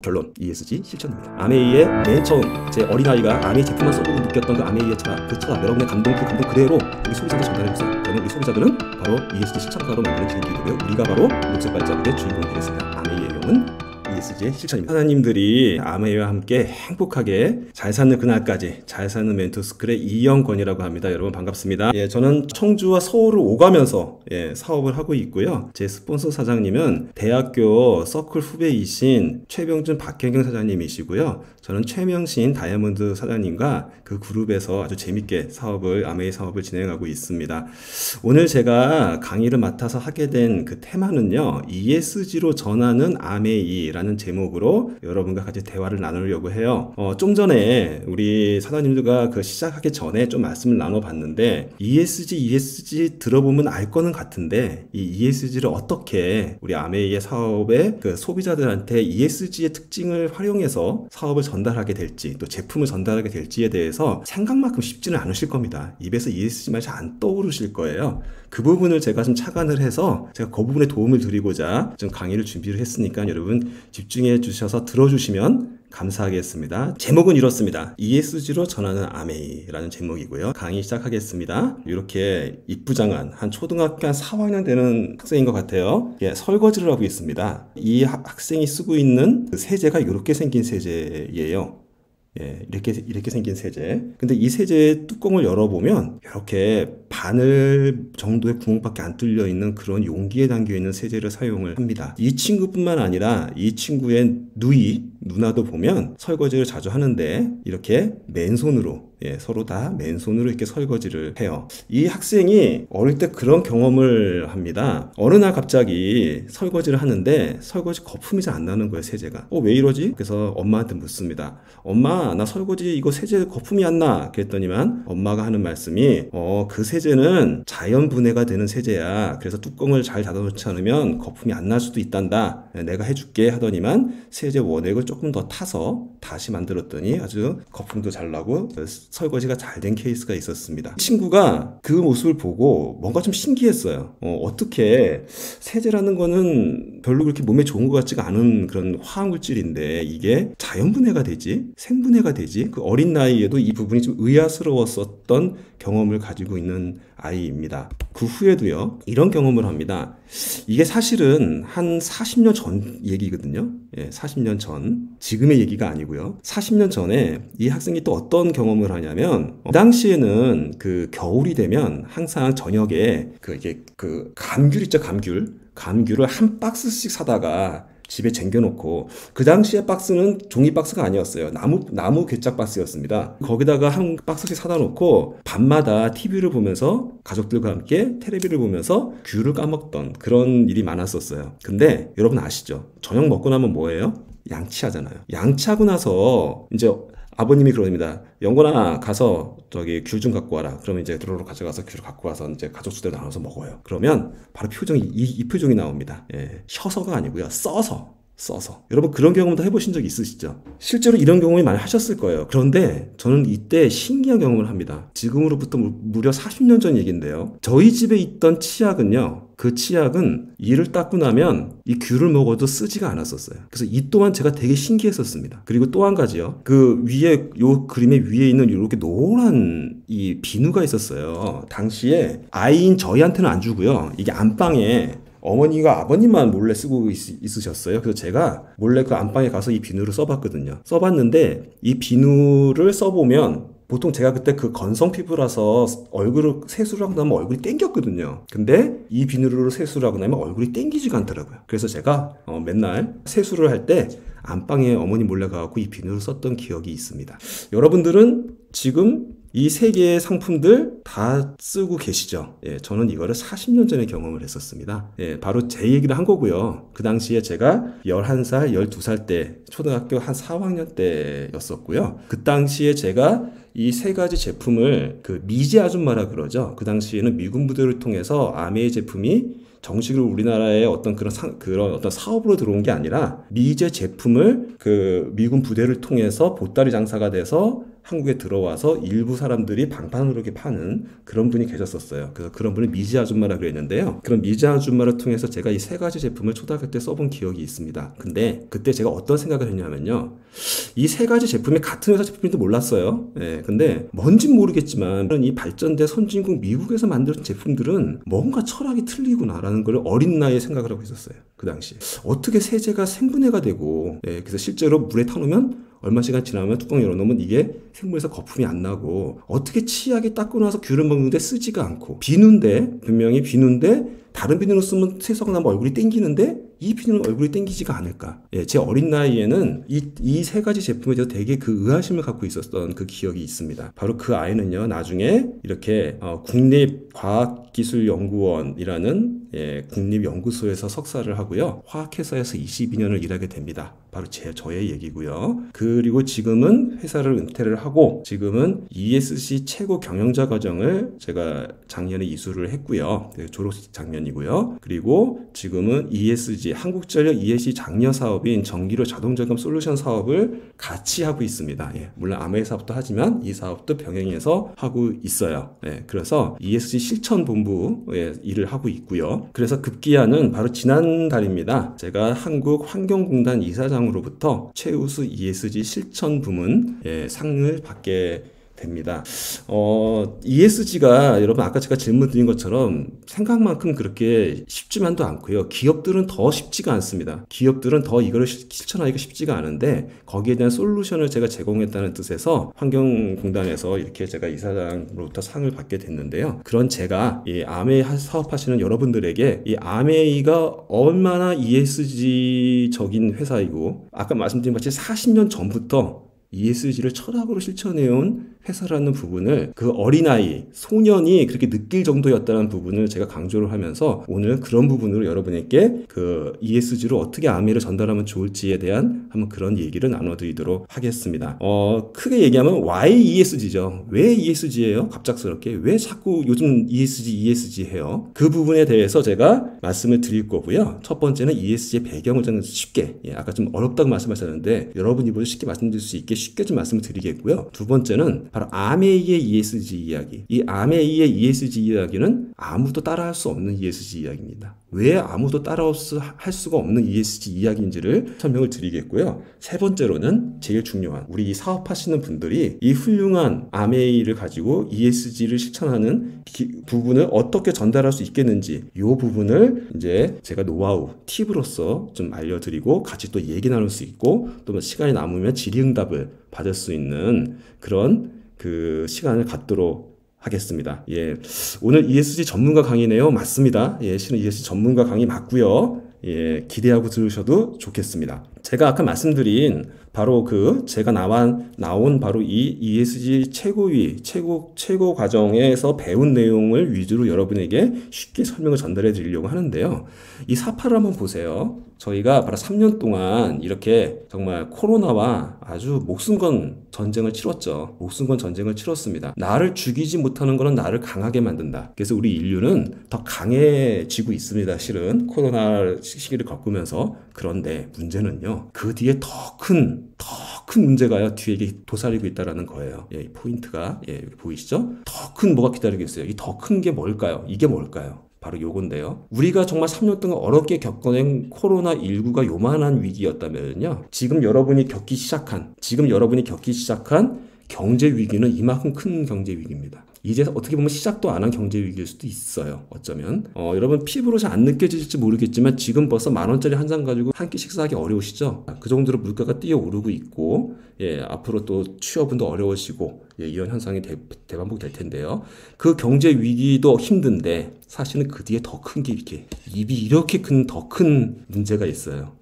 결론, ESG 실천입니다. 아메이의 맨 처음 제 어린아이가 아메이 제품만 써보고 느꼈던 그 아메이의 철학, 그 철학, 여러분의 감동, 그 감동 그대로 우리 소비자한테 전달해보세요. 그러면 우리 소비자들은 바로 ESG 실천가로 만드는 비행기 되고요. 우리가 바로 녹색 발자국의 주인공이 되겠습니다. 아메이의 용은 ESG의 실천입니다. 사장님들이 아메이와 함께 행복하게 잘 사는 그날까지 잘 사는 멘토스쿨의 이영권이라고 합니다. 여러분 반갑습니다. 저는 청주와 서울을 오가면서 사업을 하고 있고요. 제 스폰서 사장님은 대학교 서클 후배이신 최병준 박현경 사장님이시고요. 저는 최명신 다이아몬드 사장님과 그 그룹에서 아주 재밌게 아메이 사업을 진행하고 있습니다. 오늘 제가 강의를 맡아서 하게 된 그 테마는요, ESG로 전하는 아메이라는 제목으로 여러분과 같이 대화를 나누려고 해요. 좀 전에 우리 사장님들과 시작하기 전에 좀 말씀을 나눠봤는데, ESG 들어보면 알 거는 같은데, 이 ESG를 어떻게 우리 아메이의 사업에 소비자들한테 ESG의 특징을 활용해서 사업을 전달하게 될지, 또 제품을 전달하게 될지에 대해서 생각만큼 쉽지는 않으실 겁니다. 입에서 ESG 말이 잘 안 떠오르실 거예요. 그 부분을 제가 좀 착안을 해서 제가 그 부분에 도움을 드리고자 좀 강의를 준비를 했으니까 여러분 집중해 주셔서 들어주시면 감사하겠습니다. 제목은 이렇습니다. ESG로 전하는 아메이라는 제목이고요. 강의 시작하겠습니다. 이렇게 이쁘장한 한 초등학교 한 4학년 되는 학생인 것 같아요. 설거지를 하고 있습니다. 이 학생이 쓰고 있는 세제가 이렇게 생긴 세제예요. 이렇게 생긴 세제. 근데 이 세제의 뚜껑을 열어보면 이렇게 바늘 정도의 구멍밖에 안 뚫려 있는 그런 용기에 담겨 있는 세제를 사용을 합니다. 이 친구뿐만 아니라 이 친구의 누나도 보면 설거지를 자주 하는데 이렇게 맨손으로 서로 다 맨손으로 이렇게 설거지를 해요. 이 학생이 어릴 때 그런 경험을 합니다. 어느 날 갑자기 설거지를 하는데 설거지 거품이 잘 안 나는 거예요, 세제가. 왜 이러지? 그래서 엄마한테 묻습니다. 엄마, 나 설거지 이거 세제 거품이 안 나. 그랬더니만 엄마가 하는 말씀이 그 세제는 자연 분해가 되는 세제야. 그래서 뚜껑을 잘 닫아놓지 않으면 거품이 안 날 수도 있단다. 내가 해줄게 하더니만 세제 원액을 조금 더 타서 다시 만들었더니 아주 거품도 잘 나고 설거지가 잘 된 케이스가 있었습니다. 친구가 그 모습을 보고 뭔가 좀 신기했어요. 어떻게 세제라는 거는 별로 그렇게 몸에 좋은 것 같지가 않은 그런 화학물질인데 이게 자연분해가 되지? 생분해가 되지? 그 어린 나이에도 이 부분이 좀 의아스러웠었던 경험을 가지고 있는 아이입니다. 그 후에도요, 이런 경험을 합니다. 이게 사실은 한 40년 전 얘기거든요. 40년 전. 지금의 얘기가 아니고요. 40년 전에 이 학생이 또 어떤 경험을 하냐면, 그 당시에는 겨울이 되면 항상 저녁에 감귤 있죠, 감귤. 감귤을 한 박스씩 사다가 집에 쟁겨놓고, 그 당시에 박스는 종이 박스가 아니었어요. 나무 괴짝 박스였습니다. 거기다가 한 박스씩 사다 놓고 밤마다 TV를 보면서 가족들과 함께 텔레비를 보면서 귤을 까먹던 그런 일이 많았었어요. 근데 여러분 아시죠? 저녁 먹고 나면 뭐예요? 양치하잖아요. 양치하고 나서 이제 아버님이 그럽니다. 영건아, 가서 귤 좀 갖고 와라. 그러면 이제 들어로 가져가서 귤을 갖고 와서 이제 가족 수대로 나눠서 먹어요. 그러면 바로 이 표정이 나옵니다. 셔서가 아니고요. 써서. 여러분 그런 경험도 해보신 적 있으시죠? 실제로 이런 경험이 많이 하셨을 거예요. 그런데 저는 이때 신기한 경험을 합니다. 지금으로부터 무려 40년 전 얘기인데요. 저희 집에 있던 치약은요, 그 치약은 이를 닦고 나면 이 귤을 먹어도 쓰지가 않았었어요. 그래서 이 또한 제가 되게 신기했었습니다. 그리고 또 한 가지요. 요 그림의 위에 있는 이렇게 노란 이 비누가 있었어요. 당시에 아이인 저희한테는 안 주고요. 이게 안방에 어머니가 아버님만 몰래 쓰고 있으셨어요. 그래서 제가 몰래 그 안방에 가서 이 비누를 써봤거든요. 써봤는데 이 비누를 써보면 보통 제가 그때 건성 피부라서 얼굴을 세수를 하고 나면 얼굴이 땡겼거든요. 근데 이 비누로 세수를 하고 나면 얼굴이 땡기지가 않더라고요. 그래서 제가 맨날 세수를 할 때 안방에 어머니 몰래 가갖고 이 비누를 썼던 기억이 있습니다. 여러분들은 지금 이 세 개의 상품들 다 쓰고 계시죠? 저는 이거를 40년 전에 경험을 했었습니다. 바로 제 얘기를 한 거고요. 그 당시에 제가 11살, 12살 때, 초등학교 한 4학년 때였었고요. 그 당시에 제가 이 세 가지 제품을 미제 아줌마라 그러죠. 그 당시에는 미군 부대를 통해서 아메이 제품이 정식으로 우리나라의 어떤 그런 어떤 사업으로 들어온 게 아니라 미제 제품을 미군 부대를 통해서 보따리 장사가 돼서 한국에 들어와서 일부 사람들이 방판으로 이렇게 파는 그런 분이 계셨었어요. 그래서 그런 분을 미지 아줌마라 그랬는데요. 그런 미지 아줌마를 통해서 제가 이 세 가지 제품을 초등학교 때 써본 기억이 있습니다. 근데 그때 제가 어떤 생각을 했냐면요. 이 세 가지 제품이 같은 회사 제품인지도 몰랐어요. 예, 근데 뭔진 모르겠지만 이 발전된 선진국 미국에서 만든 제품들은 뭔가 철학이 틀리구나라는 걸 어린 나이에 생각을 하고 있었어요. 그 당시 어떻게 세제가 생분해가 되고, 예, 그래서 실제로 물에 타놓으면 얼마 시간 지나면 뚜껑 열어놓으면 이게 생물에서 거품이 안 나고, 어떻게 치약이 닦고 나서 귤을 먹는데 쓰지가 않고, 비누인데 분명히 비누인데 다른 비누로 쓰면 세수하고 나면 얼굴이 땡기는데 이 비누는 얼굴이 땡기지가 않을까. 예, 제 어린 나이에는 이 세 가지 제품에 대해서 되게 그 의아심을 갖고 있었던 그 기억이 있습니다. 바로 그 아이는요, 나중에 이렇게 국립과학기술연구원이라는, 예, 국립연구소에서 석사를 하고요, 화학회사에서 22년을 일하게 됩니다. 바로 저의 얘기고요. 그리고 지금은 회사를 은퇴를 하고 지금은 ESG 최고 경영자 과정을 제가 작년에 이수를 했고요. 졸업식 작년이고요. 그리고 지금은 ESG 한국전력 ESG 장려 사업인 전기료 자동점검 솔루션 사업을 같이 하고 있습니다. 예, 물론 아메이 사업도 하지만 이 사업도 병행해서 하고 있어요. 예, 그래서 ESG 실천본부에 일을 하고 있고요. 그래서 급기야는 바로 지난달입니다. 제가 한국환경공단 이사장으로부터 최우수 ESG 실천 부문, 예, 상을 받게 됩니다. ESG가 여러분 아까 제가 질문 드린 것처럼 생각만큼 그렇게 쉽지만도 않고요. 기업들은 더 쉽지가 않습니다. 기업들은 더 이걸 실천하기가 쉽지가 않은데 거기에 대한 솔루션을 제가 제공했다는 뜻에서 환경공단에서 이렇게 제가 이사장으로부터 상을 받게 됐는데요. 그런 제가 이 아메이 사업하시는 여러분들에게 이 아메이가 얼마나 ESG적인 회사이고, 아까 말씀드린 같이 40년 전부터 ESG를 철학으로 실천해온 회사라는 부분을, 그 어린아이, 소년이 그렇게 느낄 정도였다는 부분을 제가 강조를 하면서 오늘 그런 부분으로 여러분에게 그 ESG로 어떻게 아메이를 전달하면 좋을지에 대한 한번 그런 얘기를 나눠드리도록 하겠습니다. 크게 얘기하면 Why ESG죠. 왜 ESG예요? 갑작스럽게. 왜 자꾸 요즘 ESG 해요? 그 부분에 대해서 제가 말씀을 드릴 거고요. 첫 번째는 ESG의 배경을 좀 쉽게, 예, 아까 좀 어렵다고 말씀하셨는데 여러분이 보다 쉽게 말씀드릴 수 있게 쉽게 좀 말씀을 드리겠고요. 두 번째는 바로 아메이의 ESG 이야기. 이 아메이의 ESG 이야기는 아무도 따라할 수 없는 ESG 이야기입니다. 왜 아무도 따라할 수가 없는 ESG 이야기인지를 설명을 드리겠고요. 세 번째로는 제일 중요한, 우리 사업하시는 분들이 이 훌륭한 아메이를 가지고 ESG를 실천하는 부분을 어떻게 전달할 수 있겠는지, 이 부분을 이제 제가 노하우, 팁으로서 좀 알려드리고 같이 또 얘기 나눌 수 있고, 또 시간이 남으면 질의응답을 받을 수 있는 그런 그 시간을 갖도록 하겠습니다. 예, 오늘 ESG 전문가 강의네요. 맞습니다. 예, 실은 ESG 전문가 강의 맞고요. 예, 기대하고 들으셔도 좋겠습니다. 제가 아까 말씀드린 바로 그 제가 나온 바로 이 ESG 최고 과정에서 배운 내용을 위주로 여러분에게 쉽게 설명을 전달해 드리려고 하는데요. 이 사파를 한번 보세요. 저희가 바로 3년 동안 이렇게 정말 코로나와 아주 목숨 건 전쟁을 치렀죠. 목숨 건 전쟁을 치렀습니다. 나를 죽이지 못하는 것은 나를 강하게 만든다. 그래서 우리 인류는 더 강해지고 있습니다. 실은 코로나 시기를 겪으면서. 그런데 문제는요, 그 뒤에 더 큰 문제가요, 뒤에 이게 도사리고 있다는 거예요. 예, 이 포인트가, 예, 보이시죠? 더 큰 뭐가 기다리고 있어요. 이 더 큰 게 뭘까요? 이게 뭘까요? 바로 요건데요. 우리가 정말 3년 동안 어렵게 겪어낸 코로나19가 요만한 위기였다면요, 지금 여러분이 겪기 시작한 경제 위기는 이만큼 큰 경제 위기입니다. 이제 어떻게 보면 시작도 안 한 경제 위기일 수도 있어요. 어쩌면 여러분 피부로 잘 안 느껴질지 모르겠지만 지금 벌써 10,000원짜리 한 장 가지고 한 끼 식사하기 어려우시죠? 그 정도로 물가가 뛰어오르고 있고, 예, 앞으로 또 취업은 더 어려워지고, 예, 이런 현상이 대반복될 텐데요. 그 경제 위기도 힘든데 사실은 그 뒤에 더 큰 게 이렇게 큰 더 큰 문제가 있어요.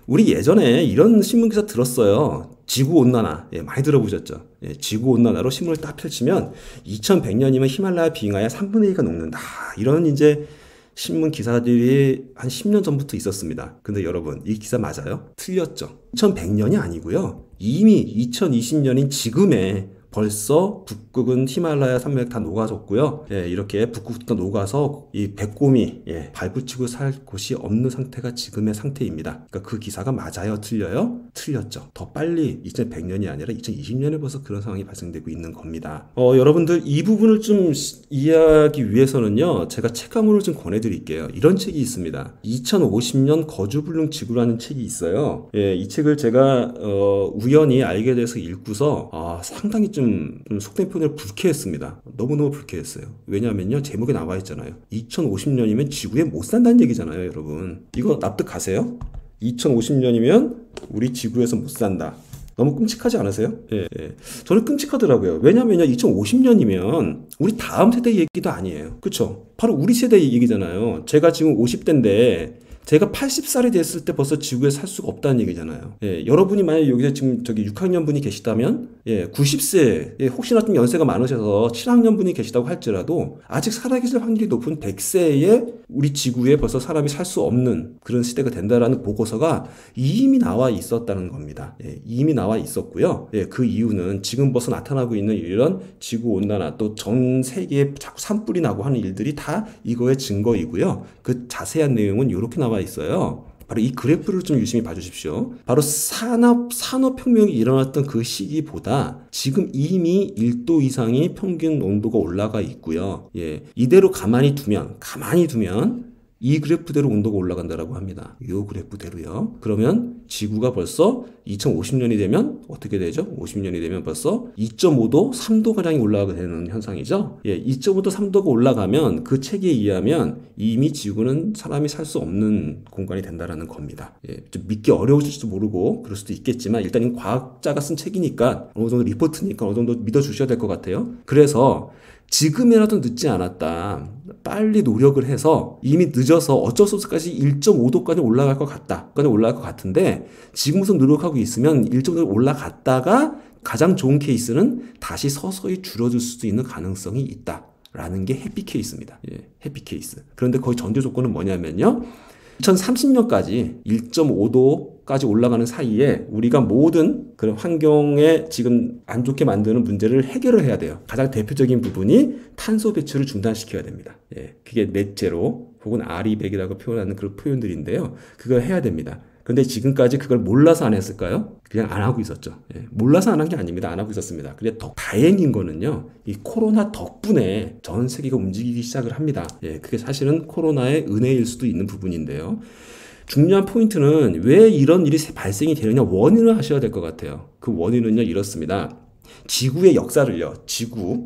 우리 예전에 이런 신문기사 들었어요. 지구온난화. 예, 많이 들어보셨죠? 예, 지구온난화로 신문을 딱 펼치면 2100년이면 히말라야 빙하의 3분의 2가 녹는다. 이런 이제 신문 기사들이 한 10년 전부터 있었습니다. 근데 여러분, 이 기사 맞아요? 틀렸죠. 2100년이 아니고요. 이미 2020년인 지금에 벌써 북극은 히말라야 산맥 다 녹아졌고요. 예, 이렇게 북극도 녹아서 이 백곰이 발붙이고 살 곳이 없는 상태가 지금의 상태입니다. 그러니까 그 기사가 맞아요? 틀려요? 틀렸죠. 더 빨리 2100년이 아니라 2020년에 벌써 그런 상황이 발생되고 있는 겁니다. 여러분들 이 부분을 좀 이해하기 위해서는요, 제가 책 강문을 좀 권해드릴게요. 이런 책이 있습니다. 2050년 거주불능 지구라는 책이 있어요. 예, 이 책을 제가 우연히 알게 돼서 읽고서 상당히 좀 속된 표현으로 불쾌했습니다. 너무너무 불쾌했어요. 왜냐하면요, 제목에 나와 있잖아요. 2050년이면 지구에 못 산다는 얘기잖아요, 여러분. 이거 납득 가세요? 2050년이면 우리 지구에서 못 산다. 너무 끔찍하지 않으세요? 예. 저는 끔찍하더라고요. 왜냐면요, 2050년이면 우리 다음 세대 얘기도 아니에요. 그쵸? 바로 우리 세대 얘기잖아요. 제가 지금 50대인데 제가 80살이 됐을 때 벌써 지구에 살 수가 없다는 얘기잖아요. 예, 여러분이 만약에 여기서 지금 저기 6학년 분이 계시다면, 90세, 혹시나 좀 연세가 많으셔서 7학년 분이 계시다고 할지라도 아직 살아계실 확률이 높은 100세에 우리 지구에 벌써 사람이 살 수 없는 그런 시대가 된다라는 보고서가 이미 나와 있었다는 겁니다. 이미 나와 있었고요. 그 이유는 지금 벌써 나타나고 있는 이런 지구 온난화, 또 전 세계에 자꾸 산불이 나고 하는 일들이 다 이거의 증거이고요. 그 자세한 내용은 이렇게 나와 있어요. 바로 이 그래프를 좀 유심히 봐주십시오. 바로 산업혁명이 일어났던 그 시기보다 지금 이미 1도 이상이 평균 온도가 올라가 있고요. 이대로 가만히 두면 이 그래프대로 온도가 올라간다라고 합니다. 이 그래프대로요. 그러면 지구가 벌써 2050년이 되면 어떻게 되죠? 50년이 되면 벌써 2.5도, 3도가량이 올라가게 되는 현상이죠. 2.5도, 3도가 올라가면 그 책에 의하면 이미 지구는 사람이 살 수 없는 공간이 된다라는 겁니다. 좀 믿기 어려우실지도 모르고 그럴 수도 있겠지만 일단 과학자가 쓴 책이니까 어느 정도 리포트니까 어느 정도 믿어주셔야 될 것 같아요. 그래서 지금이라도 늦지 않았다. 빨리 노력을 해서 이미 늦어서 어쩔 수 없이까지 1.5도까지 올라갈 것 같은데 지금 우선 노력하고 있으면 1.5도 올라갔다가 가장 좋은 케이스는 다시 서서히 줄어들 수도 있는 가능성이 있다라는 게 해피 케이스입니다. 해피 케이스. 그런데 거의 전제 조건은 뭐냐면요, 2030년까지 1.5도까지 올라가는 사이에 우리가 모든 그런 환경에 지금 안 좋게 만드는 문제를 해결을 해야 돼요. 가장 대표적인 부분이 탄소 배출을 중단시켜야 됩니다. 그게 넷제로 혹은 R200이라고 표현하는 그런 표현들인데요. 그걸 해야 됩니다. 근데 지금까지 그걸 몰라서 안 했을까요? 그냥 안 하고 있었죠. 몰라서 안 한 게 아닙니다. 안 하고 있었습니다. 근데 더 다행인 거는요, 이 코로나 덕분에 전 세계가 움직이기 시작을 합니다. 그게 사실은 코로나의 은혜일 수도 있는 부분인데요. 중요한 포인트는 왜 이런 일이 발생이 되느냐, 원인을 아셔야 될 것 같아요. 그 원인은요, 이렇습니다. 지구의 역사를요,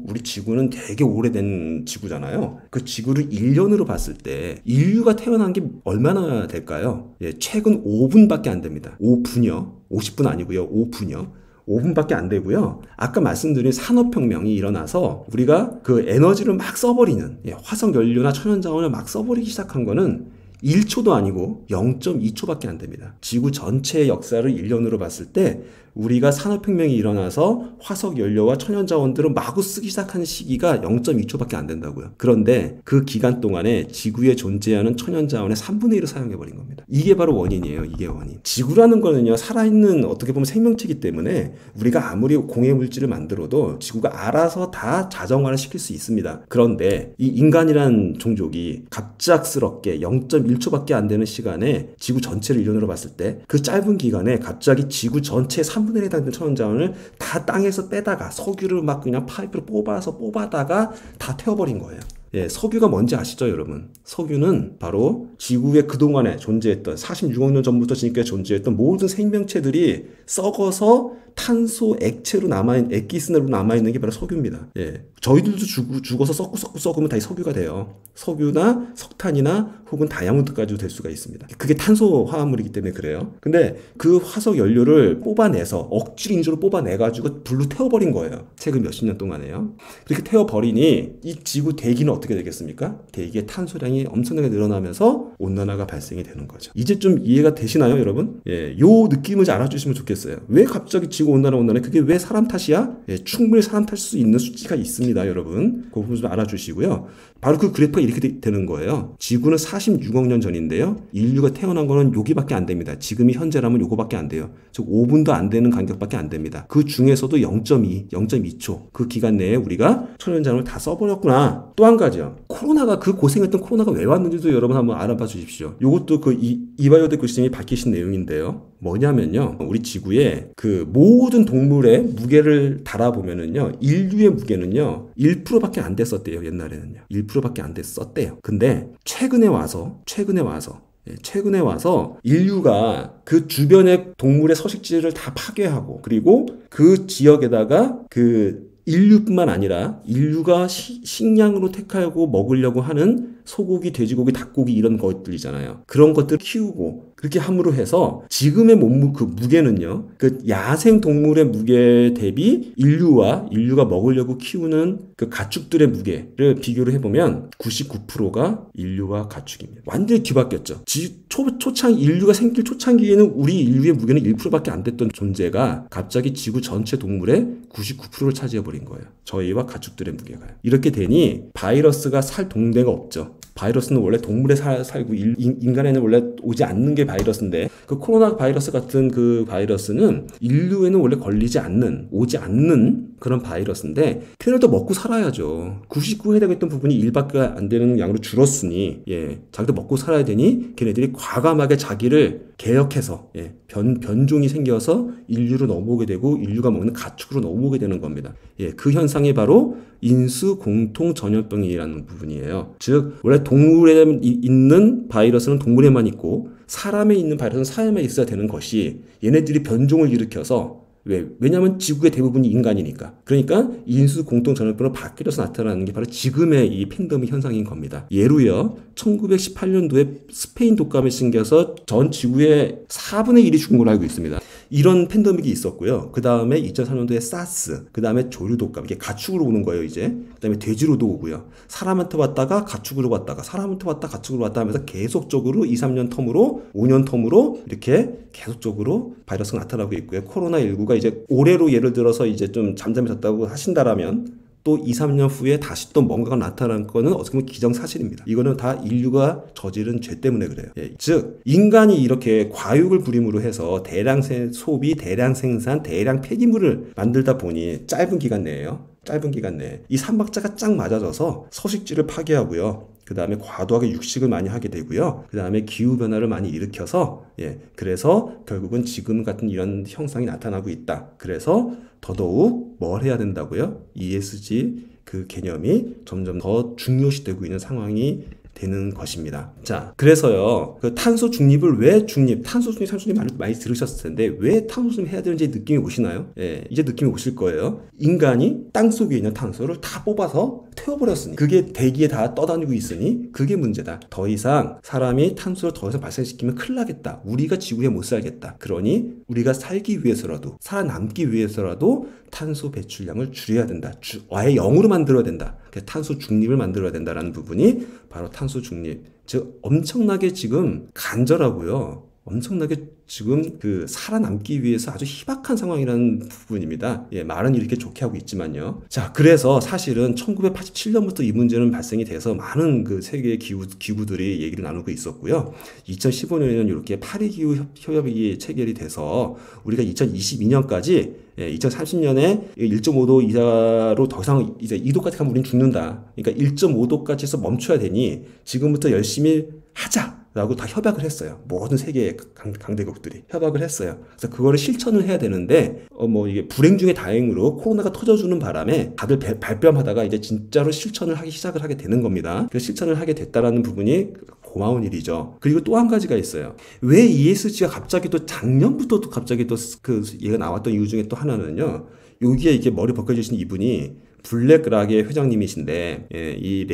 우리 지구는 되게 오래된 지구잖아요. 그 지구를 1년으로 봤을 때 인류가 태어난 게 얼마나 될까요? 최근 5분밖에 안 됩니다. 5분이요. 50분 아니고요. 5분이요. 5분밖에 안 되고요. 아까 말씀드린 산업혁명이 일어나서 우리가 그 에너지를 막 써버리는, 화석 연료나 천연자원을 막 써버리기 시작한 거는 1초도 아니고 0.2초밖에 안 됩니다. 지구 전체의 역사를 1년으로 봤을 때 우리가 산업혁명이 일어나서 화석 연료와 천연자원들을 마구 쓰기 시작하는 시기가 0.2초밖에 안 된다고요. 그런데 그 기간 동안에 지구에 존재하는 천연자원의 3분의 1을 사용해버린 겁니다. 이게 바로 원인이에요. 이게 원인. 지구라는 거는요, 살아있는 어떻게 보면 생명체이기 때문에 우리가 아무리 공해물질을 만들어도 지구가 알아서 다 자정화를 시킬 수 있습니다. 그런데 이 인간이란 종족이 갑작스럽게 0.1초밖에 안 되는 시간에 지구 전체를 1년으로 봤을 때 그 짧은 기간에 갑자기 지구 전체의 3분의 1에 해당되는 천연자원을 다 땅에서 빼다가 석유를 막 그냥 파이프로 뽑아다가 다 태워버린 거예요. 석유가 뭔지 아시죠, 여러분? 석유는 바로 지구에 그동안에 존재했던 46억 년 전부터 지금까지 존재했던 모든 생명체들이 썩어서 탄소 액체로 액기스로 남아있는 게 바로 석유입니다. 저희들도 죽어서 썩으면 다시 석유가 돼요. 석유나 석탄이나 혹은 다이아몬드까지도 될 수가 있습니다. 그게 탄소 화합물이기 때문에 그래요. 근데 그 화석 연료를 뽑아내서 억지로 인조로 뽑아내가지고 불로 태워버린 거예요. 최근 몇십 년 동안에요. 그렇게 태워버리니 이 지구 대기는 어떻게 되겠습니까? 대기의 탄소량이 엄청나게 늘어나면서 온난화가 발생이 되는 거죠. 이제 좀 이해가 되시나요, 여러분? 요 느낌을 잘 알아주시면 좋겠어요. 왜 갑자기 지구 지구온난화 그게 왜 사람 탓이야? 예, 충분히 사람 탓일 수 있는 수치가 있습니다, 여러분. 그 부분 좀 알아주시고요. 바로 그 그래프가 이렇게 되는 거예요. 지구는 46억 년 전인데요. 인류가 태어난 거는 여기밖에 안 됩니다. 지금이 현재라면 요거밖에 안 돼요. 즉 5분도 안 되는 간격밖에 안 됩니다. 그 중에서도 0.2초 그 기간 내에 우리가 천연자원을 다 써버렸구나. 또 한 가지요. 코로나가 그 고생했던 코로나가 왜 왔는지도 여러분 한번 알아봐 주십시오. 요것도 그 이바이오데 교수님이 밝히신 내용인데요. 뭐냐면요. 우리 지구에 그 모든 동물의 무게를 달아보면은요. 인류의 무게는요. 1%밖에 안 됐었대요. 옛날에는요. 1%밖에 안 됐었대요. 근데 최근에 와서 인류가 그 주변의 동물의 서식지를 다 파괴하고 그리고 그 지역에다가 그 인류뿐만 아니라 인류가 식량으로 택하고 먹으려고 하는 소고기, 돼지고기, 닭고기 이런 것들이잖아요. 그런 것들 키우고 그렇게 함으로 해서 지금의 그 무게는요. 그 야생 동물의 무게 대비 인류가 먹으려고 키우는 그 가축들의 무게를 비교를 해보면 99%가 인류와 가축입니다. 완전히 뒤바뀌었죠. 인류가 생길 초창기에는 우리 인류의 무게는 1%밖에 안 됐던 존재가 갑자기 지구 전체 동물의 99%를 차지해버린 거예요. 저희와 가축들의 무게가요. 이렇게 되니 바이러스가 살 동네가 없죠. 바이러스는 원래 동물에 살고 인간에는 원래 오지 않는 게 바이러스인데 그 코로나 바이러스 같은 그 바이러스는 인류에는 원래 오지 않는 그런 바이러스인데 걔네들도 먹고 살아야죠. 99 해당했던 부분이 1밖에 안 되는 양으로 줄었으니 자기도 먹고 살아야 되니 걔네들이 과감하게 자기를 개혁해서 변종이 생겨서 인류로 넘어오게 되고 인류가 먹는 가축으로 넘어오게 되는 겁니다. 그 현상이 바로 인수 공통 전염병이라는 부분이에요. 즉 원래 동물에 있는 바이러스는 동물에만 있고 사람에 있는 바이러스는 사람에 있어야 되는 것이 얘네들이 변종을 일으켜서 왜냐하면 지구의 대부분이 인간이니까. 그러니까 인수 공통 전염병으로 바뀌어서 나타나는 게 바로 지금의 이 팬데믹 현상인 겁니다. 예로요. 1918년도에 스페인 독감이 생겨서 전 지구의 4분의 1이 죽은 걸로 알고 있습니다. 이런 팬데믹이 있었고요. 그 다음에 2003년도에 사스, 그 다음에 조류 독감, 이게 가축으로 오는 거예요, 이제. 그 다음에 돼지로도 오고요. 사람한테 왔다가 가축으로 왔다가, 사람한테 왔다 가축으로 왔다 하면서 계속적으로 2, 3년 텀으로, 5년 텀으로 이렇게 계속적으로 바이러스가 나타나고 있고요. 코로나19가 이제 올해로 예를 들어서 이제 좀 잠잠해졌다고 하신다라면 또 2, 3년 후에 다시 또 뭔가가 나타난 거는 어떻게 보면 기정사실입니다. 이거는 다 인류가 저지른 죄 때문에 그래요. 즉 인간이 이렇게 과육을 부림으로 해서 대량 소비, 대량 생산, 대량 폐기물을 만들다 보니 짧은 기간 내에 이 삼박자가 쫙 맞아져서 서식지를 파괴하고요. 그 다음에 과도하게 육식을 많이 하게 되고요. 그 다음에 기후변화를 많이 일으켜서 그래서 결국은 지금 같은 이런 형상이 나타나고 있다. 그래서 더더욱 뭘 해야 된다고요? ESG 그 개념이 점점 더 중요시되고 있는 상황이 되는 것입니다. 자, 그래서요, 그 탄소 중립을 왜 탄소 중립 많이 들으셨을 텐데, 왜 탄소 중립 해야 되는지 느낌이 오시나요? 이제 느낌이 오실 거예요. 인간이 땅 속에 있는 탄소를 다 뽑아서 태워버렸으니, 그게 대기에 다 떠다니고 있으니, 그게 문제다. 더 이상 사람이 탄소를 더 이상 발생시키면 큰일 나겠다. 우리가 지구에 못 살겠다. 그러니, 우리가 살기 위해서라도, 살아남기 위해서라도 탄소 배출량을 줄여야 된다. 아예 0으로 만들어야 된다. 탄소 중립을 만들어야 된다라는 부분이 바로 탄소 중립. 즉 엄청나게 지금 간절하고요. 엄청나게 지금 그 살아남기 위해서 아주 희박한 상황이라는 부분입니다. 말은 이렇게 좋게 하고 있지만요. 자, 그래서 사실은 1987년부터 이 문제는 발생이 돼서 많은 그 세계 기구들이 얘기를 나누고 있었고요. 2015년에는 이렇게 파리 기후 협약이 체결이 돼서 우리가 2022년까지 2030년에 1.5도 이하로 더 이상 이제 2도까지 가면 우린 죽는다. 그러니까 1.5도까지 해서 멈춰야 되니 지금부터 열심히 하자. 라고 다 협약을 했어요. 모든 세계의 강대국들이 협약을 했어요. 그래서 그거를 실천을 해야 되는데, 이게 불행 중에 다행으로 코로나가 터져주는 바람에 다들 발뺌하다가 이제 진짜로 시작을 하게 되는 겁니다. 그래서 실천을 하게 됐다라는 부분이 고마운 일이죠. 그리고 또 한 가지가 있어요. 왜 ESG가 갑자기 또 작년부터 또 갑자기 또 그 얘가 나왔던 이유 중에 또 하나는요. 여기에 이렇게 머리 벗겨주신 이분이 블랙락의 회장님이신데, 이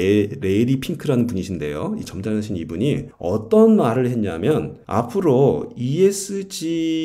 레리 핑크라는 분이신데요. 이 점잖으신 이분이 어떤 말을 했냐면, 앞으로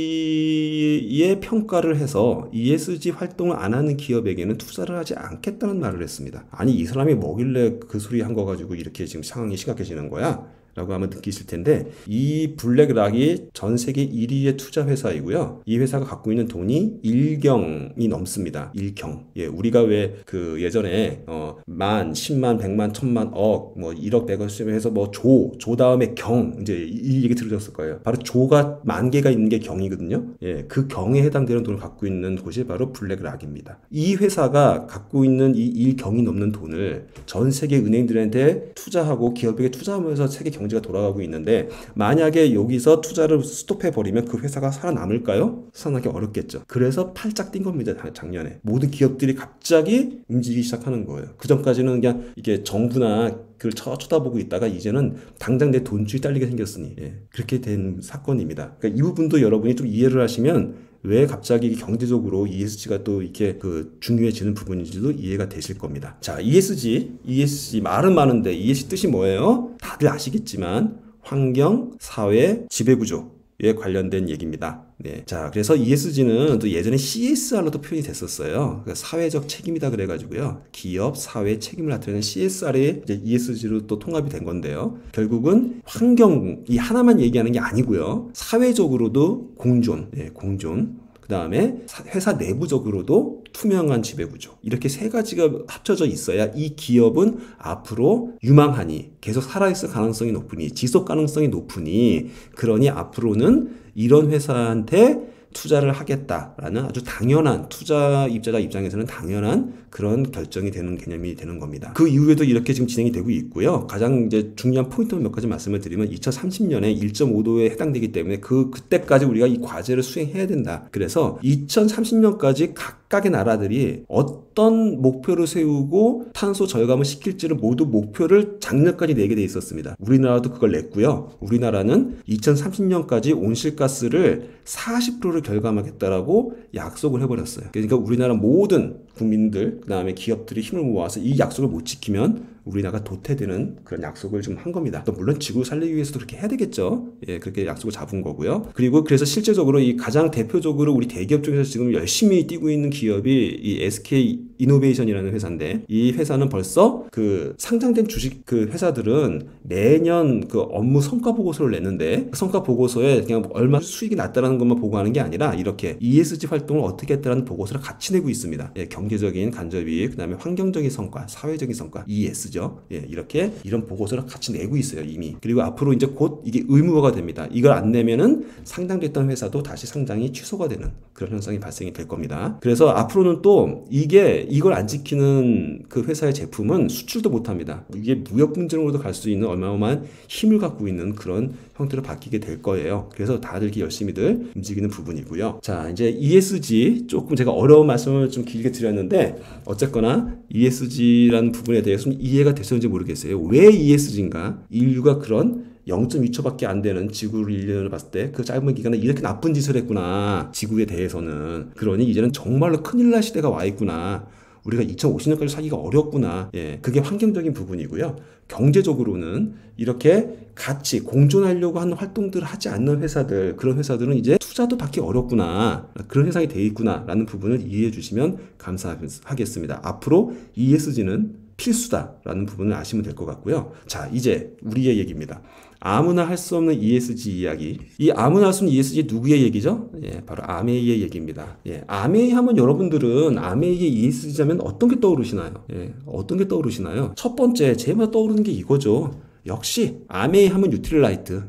ESG의 평가를 해서 ESG 활동을 안 하는 기업에게는 투자를 하지 않겠다는 말을 했습니다. 아니, 이 사람이 뭐길래 그 소리 한 거 가지고 이렇게 지금 상황이 심각해지는 거야? 라고 아마 느끼실 텐데, 이 블랙락이 전 세계 1위의 투자 회사이고요. 이 회사가 갖고 있는 돈이 1경이 넘습니다. 1경. 예, 우리가 왜 그 예전에 만, 10만, 100만, 1000만, 억, 뭐 1억, 100억 해서 뭐 조 다음에 경, 이제 이 얘기 들으셨을 거예요. 바로 조가 10,000개가 있는 게 경이거든요. 예, 그 경에 해당되는 돈을 갖고 있는 곳이 바로 블랙락입니다. 이 회사가 갖고 있는 이 1경이 넘는 돈을 전 세계 은행들한테 투자하고 기업에게 투자하면서 세계 경제가 돌아가고 있는데, 만약에 여기서 투자를 스톱해버리면 그 회사가 살아남을까요? 살아나기 어렵겠죠. 그래서 팔짝 뛴 겁니다. 작년에 모든 기업들이 갑자기 움직이기 시작하는 거예요. 그 전까지는 그냥 이게 정부나 그걸 쳐다보고 있다가 이제는 당장 내 돈줄이 딸리게 생겼으니, 예, 그렇게 된 사건입니다. 그러니까 이 부분도 여러분이 좀 이해를 하시면 왜 갑자기 경제적으로 ESG가 또 이렇게 그 중요해지는 부분인지도 이해가 되실 겁니다. 자, ESG 말은 많은데 ESG 뜻이 뭐예요? 다들 아시겠지만 환경, 사회, 지배구조에 관련된 얘기입니다. 네. 자, 그래서 ESG는 또 예전에 CSR로도 표현이 됐었어요. 그러니까 사회적 책임이다 그래가지고요. 기업, 사회 책임을 나타내는 CSR이 이제 ESG로 또 통합이 된 건데요. 결국은 환경, 이 하나만 얘기하는 게 아니고요. 사회적으로도 공존, 네, 공존. 그 다음에 회사 내부적으로도 투명한 지배구조. 이렇게 세 가지가 합쳐져 있어야 이 기업은 앞으로 유망하니, 계속 살아있을 가능성이 높으니, 지속 가능성이 높으니, 그러니 앞으로는 이런 회사한테 투자를 하겠다라는 아주 당연한, 투자 입자자 입장에서는 당연한 그런 결정이 되는 개념이 되는 겁니다. 그 이후에도 이렇게 지금 진행이 되고 있고요. 가장 이제 중요한 포인트 몇 가지 말씀을 드리면 2030년에 1.5도에 해당되기 때문에 그때까지 우리가 이 과제를 수행해야 된다. 그래서 2030년까지 각각의 나라들이 어떤 목표를 세우고 탄소 절감을 시킬지를 모두 목표를 작년까지 내게 돼 있었습니다. 우리나라도 그걸 냈고요. 우리나라는 2030년까지 온실가스를 40%를 결감하겠다라고 약속을 해버렸어요. 그러니까 우리나라 모든 국민들, 그 다음에 기업들이 힘을 모아서 이 약속을 못 지키면 우리나라가 도태되는 그런 약속을 좀 한 겁니다. 또 물론 지구를 살리기 위해서도 그렇게 해야 되겠죠. 예, 그렇게 약속을 잡은 거고요. 그리고 그래서 실제적으로 이 가장 대표적으로 우리 대기업 중에서 지금 열심히 뛰고 있는 기업이 이 SK 이노베이션이라는 회사인데, 이 회사는 벌써 그 상장된 주식 그 회사들은 매년 그 업무 성과 보고서를 내는데, 그 성과 보고서에 그냥 얼마 수익이 났다라는 것만 보고하는 게 아니라 이렇게 ESG 활동을 어떻게 했다라는 보고서를 같이 내고 있습니다. 예, 경제적인 간접이익, 그다음에 환경적인 성과, 사회적인 성과, ES죠. 예, 이렇게 이런 보고서를 같이 내고 있어요, 이미. 그리고 앞으로 이제 곧 이게 의무화가 됩니다. 이걸 안 내면은 상장됐던 회사도 다시 상장이 취소가 되는 그런 현상이 발생이 될 겁니다. 그래서 앞으로는 또 이걸 안 지키는 그 회사의 제품은 수출도 못 합니다. 이게 무역 분쟁으로도 갈 수 있는 어마어마한 힘을 갖고 있는 그런 형태로 바뀌게 될 거예요. 그래서 다들 이렇게 열심히들 움직이는 부분이고요. 자, 이제 ESG 조금 제가 어려운 말씀을 좀 길게 드렸는데, 어쨌거나 ESG라는 부분에 대해서 좀 이해가 됐었는지 모르겠어요. 왜 ESG인가? 인류가 그런 0.2초밖에 안 되는 지구를 1년을 봤을 때 그 짧은 기간에 이렇게 나쁜 짓을 했구나, 지구에 대해서는. 그러니 이제는 정말로 큰일 날 시대가 와 있구나, 우리가 2050년까지 살기가 어렵구나. 예, 그게 환경적인 부분이고요. 경제적으로는 이렇게 같이 공존하려고 하는 활동들을 하지 않는 회사들, 그런 회사들은 이제 투자도 받기 어렵구나, 그런 현상이 돼 있구나라는 부분을 이해해 주시면 감사하겠습니다. 앞으로 ESG는 필수다라는 부분을 아시면 될 것 같고요. 자, 이제 우리의 얘기입니다. 아무나 할 수 없는 ESG 이야기. 이 아무나 할 수 없는 ESG 누구의 얘기죠? 예, 바로 아메이의 얘기입니다. 예, 아메이 하면 여러분들은 아메이의 ESG 하면 어떤 게 떠오르시나요? 예, 어떤 게 떠오르시나요? 첫 번째, 제일 먼저 떠오르는 게 이거죠. 역시 아메이 하면 뉴트릴라이트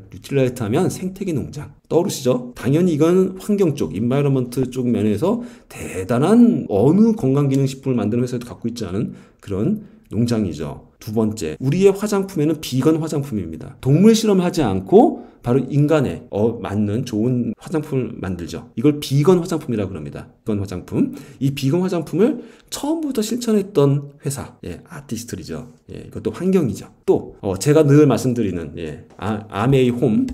하면 생태계 농장 떠오르시죠? 당연히 이건 환경 쪽, 인바이러먼트 쪽 면에서 대단한 어느 건강기능식품을 만드는 회사도 갖고 있지 않은 그런 농장이죠. 두 번째, 우리의 화장품에는 비건 화장품입니다. 동물 실험하지 않고 바로 인간에 맞는 좋은 화장품을 만들죠. 이걸 비건 화장품이라고 합니다. 비건 화장품. 이 비건 화장품을 처음부터 실천했던 회사, 예, 아티스트리죠. 예, 이것도 환경이죠. 또 제가 늘 말씀드리는, 예, 아메이홈,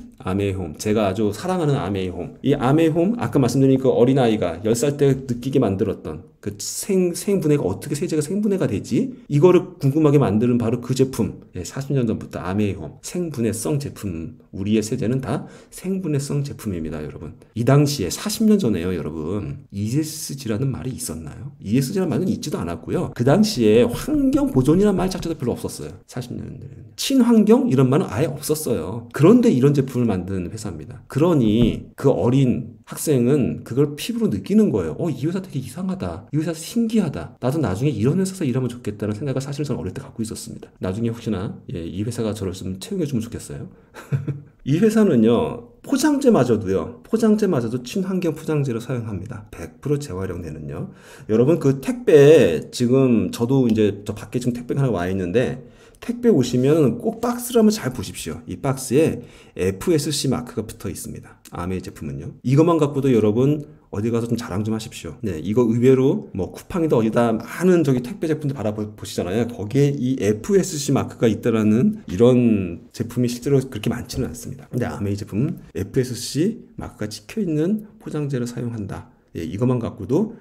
제가 아주 사랑하는 아메이홈. 이 아메이홈, 아까 말씀드린 그 어린아이가 10살 때 느끼게 만들었던 그 생분해가 어떻게 세제가 생분해가 되지? 이거를 궁금하게 만드는 바로 그 제품, 40년 전부터 아메이홈 생분해성 제품, 우리의 세제는 다 생분해성 제품입니다, 여러분. 이 당시에 40년 전에요, 여러분. ESG라는 말이 있었나요? ESG라는 말은 있지도 않았고요. 그 당시에 환경 보존이라는 말 자체도 별로 없었어요. 40년대에는. 친환경 이런 말은 아예 없었어요. 그런데 이런 제품을 만든 회사입니다. 그러니 그 어린 학생은 그걸 피부로 느끼는 거예요. 이 회사 되게 이상하다. 이 회사 신기하다. 나도 나중에 이런 회사에서 일하면 좋겠다는 생각을 사실 저는 어릴 때 갖고 있었습니다. 나중에 혹시나 이 회사가 저를 좀 채용해주면 좋겠어요. 이 회사는요, 포장재마저도 친환경 포장재를 사용합니다. 100% 재활용되는요. 여러분, 그 택배, 지금 저도 이제 저 밖에 지금 택배가 하나 와 있는데, 택배 오시면 꼭 박스를 한번 잘 보십시오. 이 박스에 FSC 마크가 붙어 있습니다. 아메이 제품은요. 이것만 갖고도 여러분 어디 가서 좀 자랑 좀 하십시오. 네, 이거 의외로 뭐 쿠팡이다 어디다 많은 저기 택배 제품들 받아보시잖아요. 거기에 이 FSC 마크가 있다라는 이런 제품이 실제로 그렇게 많지는 않습니다. 근데 아메이 제품은 FSC 마크가 찍혀 있는 포장재를 사용한다. 이것만 갖고도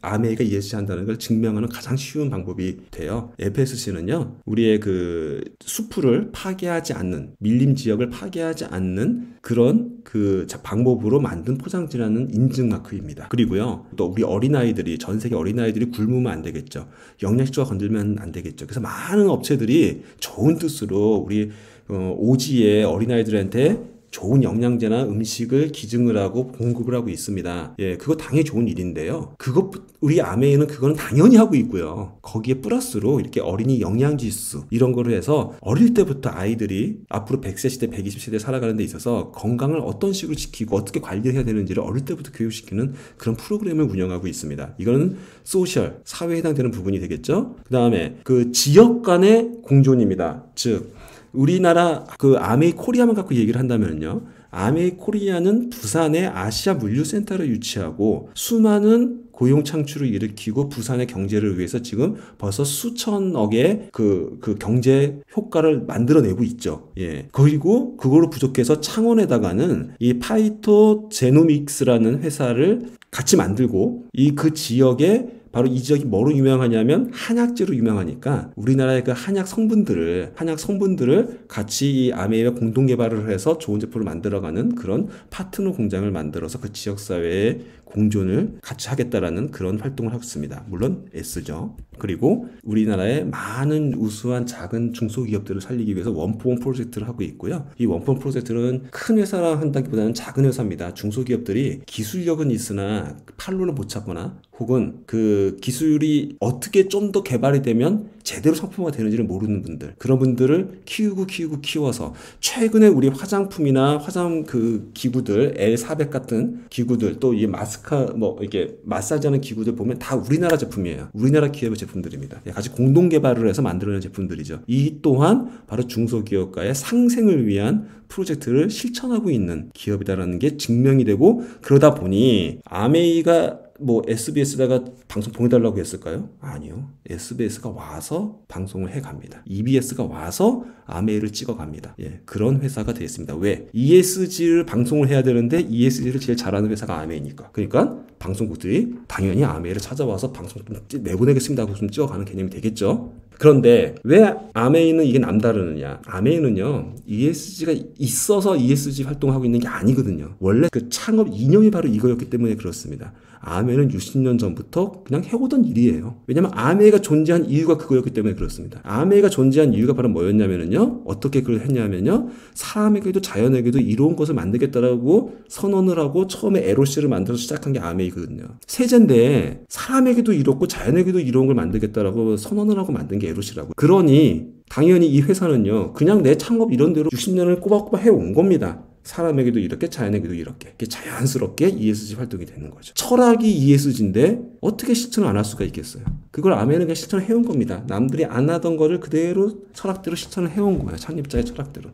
아메이가 ESG 한다는 걸 증명하는 가장 쉬운 방법이 돼요. FSC는요, 우리의 그 수풀을 파괴하지 않는, 밀림 지역을 파괴하지 않는 그런 그 방법으로 만든 포장지라는 인증 마크입니다. 그리고요, 또 우리 어린아이들이, 전 세계 어린아이들이 굶으면 안 되겠죠. 영양식조가 건들면 안 되겠죠. 그래서 많은 업체들이 좋은 뜻으로 우리 오지의 어린아이들한테 좋은 영양제나 음식을 기증을 하고 공급을 하고 있습니다. 그거 당연히 좋은 일인데요. 우리 아메이는 그거는 당연히 하고 있고요. 거기에 플러스로 이렇게 어린이 영양지수 이런 거를 해서 어릴 때부터 아이들이 앞으로 100세 시대, 120세대 살아가는 데 있어서 건강을 어떤 식으로 지키고 어떻게 관리해야 되는지를 어릴 때부터 교육시키는 그런 프로그램을 운영하고 있습니다. 이거는 소셜, 사회에 해당되는 부분이 되겠죠. 그 다음에 그 지역 간의 공존입니다. 즉, 우리나라 그 아메이 코리아만 갖고 얘기를 한다면요. 아메이 코리아는 부산에 아시아 물류센터를 유치하고 수많은 고용 창출을 일으키고 부산의 경제를 위해서 지금 벌써 수천억의 그 경제 효과를 만들어내고 있죠. 그리고 그거로 부족해서 창원에다가는 이 파이토제노믹스라는 회사를 같이 만들고 그 지역에 바로 이 지역이 뭐로 유명하냐면 한약재로 유명하니까 우리나라의 그 한약 성분들을 같이 이 아메이와 공동 개발을 해서 좋은 제품을 만들어가는 그런 파트너 공장을 만들어서 그 지역사회의 공존을 같이 하겠다라는 그런 활동을 하고 있습니다. 물론 S죠. 그리고 우리나라의 많은 우수한 작은 중소기업들을 살리기 위해서 원포원 프로젝트를 하고 있고요. 이 원포원 프로젝트는 큰 회사라 한다기보다는 작은 회사입니다. 중소기업들이 기술력은 있으나 팔로는 못 찾거나 혹은 그 기술이 어떻게 좀 더 개발이 되면 제대로 상품화가 되는지를 모르는 분들, 그런 분들을 키워서 최근에 우리 화장품이나 화장 그 기구들, L400 같은 기구들, 또 이 이게 마사지하는 기구들 보면 다 우리나라 제품이에요. 우리나라 기업의 제품들입니다. 같이 공동 개발을 해서 만들어낸 제품들이죠. 이 또한 바로 중소기업가의 상생을 위한 프로젝트를 실천하고 있는 기업이다라는 게 증명이 되고, 그러다 보니 아메이가 SBS다가 방송 보내달라고 했을까요? 아니요. SBS가 와서 방송을 해갑니다. EBS가 와서 아메이를 찍어갑니다. 그런 회사가 되겠습니다. 왜? ESG를 방송을 해야 되는데 ESG를 제일 잘하는 회사가 아메이니까. 그러니까 방송국들이 당연히 아메이를 찾아와서 방송 좀 내보내겠습니다 하고 좀 찍어가는 개념이 되겠죠. 그런데 왜 아메이는 이게 남다르느냐? 아메이는요, ESG가 있어서 ESG 활동하고 있는 게 아니거든요. 원래 그 창업 이념이 바로 이거였기 때문에 그렇습니다. 아메이는 60년 전부터 그냥 해오던 일이에요. 왜냐면 아메이가 존재한 이유가 그거였기 때문에 그렇습니다. 아메이가 존재한 이유가 바로 뭐였냐면요, 어떻게 그걸 했냐면요, 사람에게도 자연에게도 이로운 것을 만들겠다라고 선언을 하고 처음에 에로시를 만들어서 시작한 게 아메이거든요. 세제인데 사람에게도 이롭고 자연에게도 이로운 걸 만들겠다라고 선언을 하고 만든 게 에로시라고. 그러니 당연히 이 회사는요, 그냥 내 창업 이런대로 60년을 꼬박꼬박 해온 겁니다. 사람에게도 이렇게, 자연에게도 이렇게 자연스럽게 ESG 활동이 되는 거죠. 철학이 ESG인데 어떻게 실천을 안 할 수가 있겠어요? 그걸 아메이는 그냥 실천을 해온 겁니다. 남들이 안 하던 거를 그대로 철학대로 실천을 해온 거예요. 창립자의 철학대로.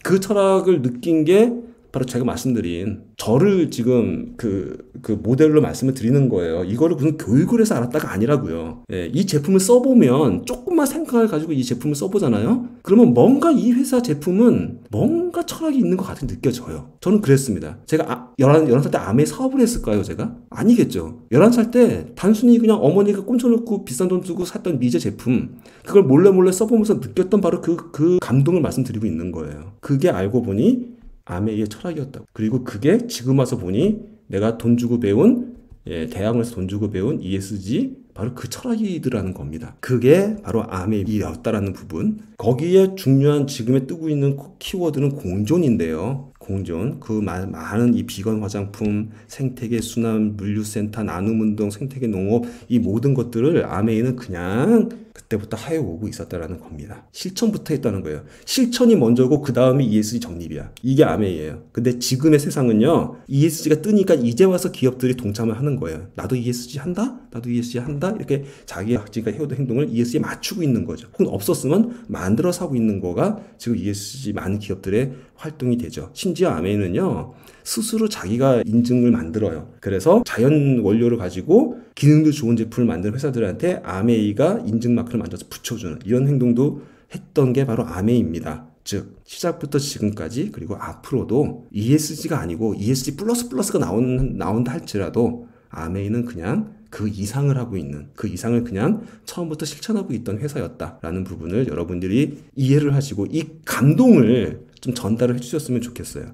그 철학을 느낀 게 바로 제가 말씀드린 저를 지금 그 모델로 말씀을 드리는 거예요. 이거를 무슨 교육을 해서 알았다가 아니라고요. 예, 이 제품을 써보면 조금만 생각을 가지고 이 제품을 써보잖아요. 그러면 뭔가 이 회사 제품은 뭔가 철학이 있는 것 같이 느껴져요. 저는 그랬습니다. 제가 11살 때 아메이 사업을 했을까요, 제가? 아니겠죠. 11살 때 단순히 그냥 어머니가 꼼쳐놓고 비싼 돈 주고 샀던 미제 제품, 그걸 몰래 써보면서 느꼈던 바로 그 감동을 말씀드리고 있는 거예요. 그게 알고 보니 아메이의 철학이었다고. 그리고 그게 지금 와서 보니 내가 돈 주고 배운, 대학원에서 돈 주고 배운 ESG, 바로 그 철학이더라는 겁니다. 그게 바로 아메이였다라는 부분. 거기에 중요한 지금에 뜨고 있는 키워드는 공존인데요. 공존, 그 많은 이 비건 화장품, 생태계 순환, 물류센터, 나눔운동, 생태계 농업, 이 모든 것들을 아메이는 그냥 그때부터 하여오고 있었다라는 겁니다. 실천부터 했다는 거예요. 실천이 먼저고 그 다음에 ESG 정립이야. 이게 아메이예요. 근데 지금의 세상은요, ESG가 뜨니까 이제 와서 기업들이 동참을 하는 거예요. 나도 ESG 한다? 나도 ESG 한다? 이렇게 자기가 지금까지 해오던 행동을 ESG에 맞추고 있는 거죠. 혹은 없었으면 만들어서 하고 있는 거가 지금 ESG 많은 기업들의 활동이 되죠. 심지어 아메이는요, 스스로 자기가 인증을 만들어요. 그래서 자연 원료를 가지고 기능도 좋은 제품을 만드는 회사들한테 아메이가 인증 마크를 만들어서 붙여주는 이런 행동도 했던 게 바로 아메이입니다. 즉 시작부터 지금까지 그리고 앞으로도 ESG가 아니고 ESG 플러스가 나온다 할지라도 아메이는 그냥 그 이상을 하고 있는, 그 이상을 그냥 처음부터 실천하고 있던 회사였다라는 부분을 여러분들이 이해를 하시고 이 감동을 좀 전달을 해주셨으면 좋겠어요.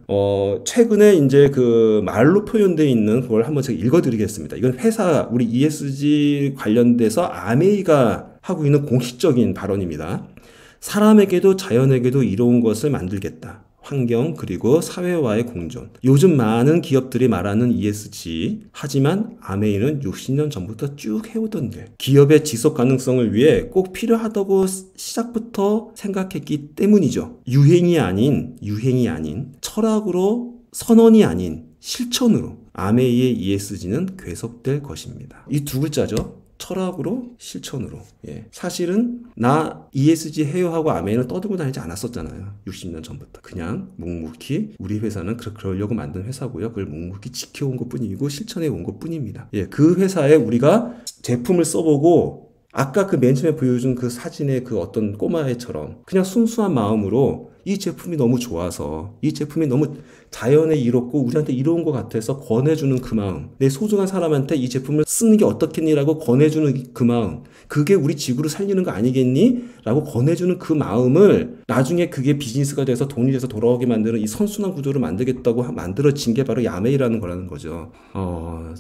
최근에 이제 그 말로 표현되어 있는 그걸 한번 제가 읽어드리겠습니다. 이건 회사, 우리 ESG 관련돼서 아메이가 하고 있는 공식적인 발언입니다. 사람에게도 자연에게도 이로운 것을 만들겠다. 환경 그리고 사회와의 공존. 요즘 많은 기업들이 말하는 ESG. 하지만 아메이는 60년 전부터 쭉 해오던 일. 기업의 지속 가능성을 위해 꼭 필요하다고 시작부터 생각했기 때문이죠. 유행이 아닌 철학으로, 선언이 아닌 실천으로 아메이의 ESG는 계속될 것입니다. 이 두 글자죠. 철학으로, 실천으로. 예. 사실은 나 ESG 해요 하고 아메이는 떠들고 다니지 않았었잖아요. 60년 전부터. 그냥 묵묵히 우리 회사는 그러려고 만든 회사고요. 그걸 묵묵히 지켜온 것뿐이고 실천해 온 것뿐입니다. 예. 그 회사에 우리가 제품을 써보고 아까 그 맨 처음에 보여준 그 사진의 그 어떤 꼬마애처럼 그냥 순수한 마음으로 이 제품이 너무 좋아서, 이 제품이 너무 자연에 이롭고 우리한테 이로운 것 같아서 권해주는 그 마음, 내 소중한 사람한테 이 제품을 쓰는 게 어떻겠니라고 권해주는 그 마음, 그게 우리 지구를 살리는 거 아니겠니? 라고 권해주는 그 마음을 나중에 그게 비즈니스가 돼서 돈이 돼서 돌아오게 만드는 이 선순환 구조를 만들겠다고 만들어진 게 바로 아메이라는 거라는 거죠.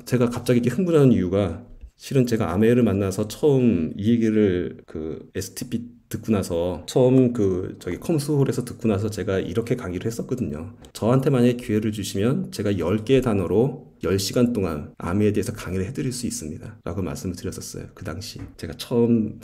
제가 갑자기 이렇게 흥분하는 이유가 실은 제가 아메이를 만나서 처음 이 얘기를 그 STP 듣고 나서 처음 컴스홀에서 듣고 나서 제가 이렇게 강의를 했었거든요. 저한테 만약에 기회를 주시면 제가 10개의 단어로 10시간 동안 아메이에 대해서 강의를 해드릴 수 있습니다. 라고 말씀을 드렸었어요. 그 당시 제가 처음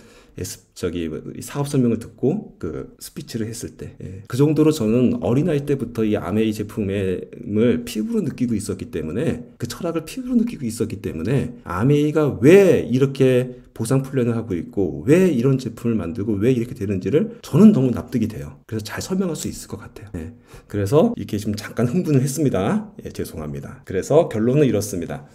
사업 설명을 듣고 그 스피치를 했을 때. 예. 그 정도로 저는 어린아이 때부터 이 아메이 제품을 피부로 느끼고 있었기 때문에, 그 철학을 피부로 느끼고 있었기 때문에 아메이가 왜 이렇게 보상 플랜을 하고 있고 왜 이런 제품을 만들고 왜 이렇게 되는지를 저는 너무 납득이 돼요. 그래서 잘 설명할 수 있을 것 같아요. 예. 그래서 이렇게 좀 잠깐 흥분을 했습니다. 예, 죄송합니다. 그래서 결론은 이렇습니다.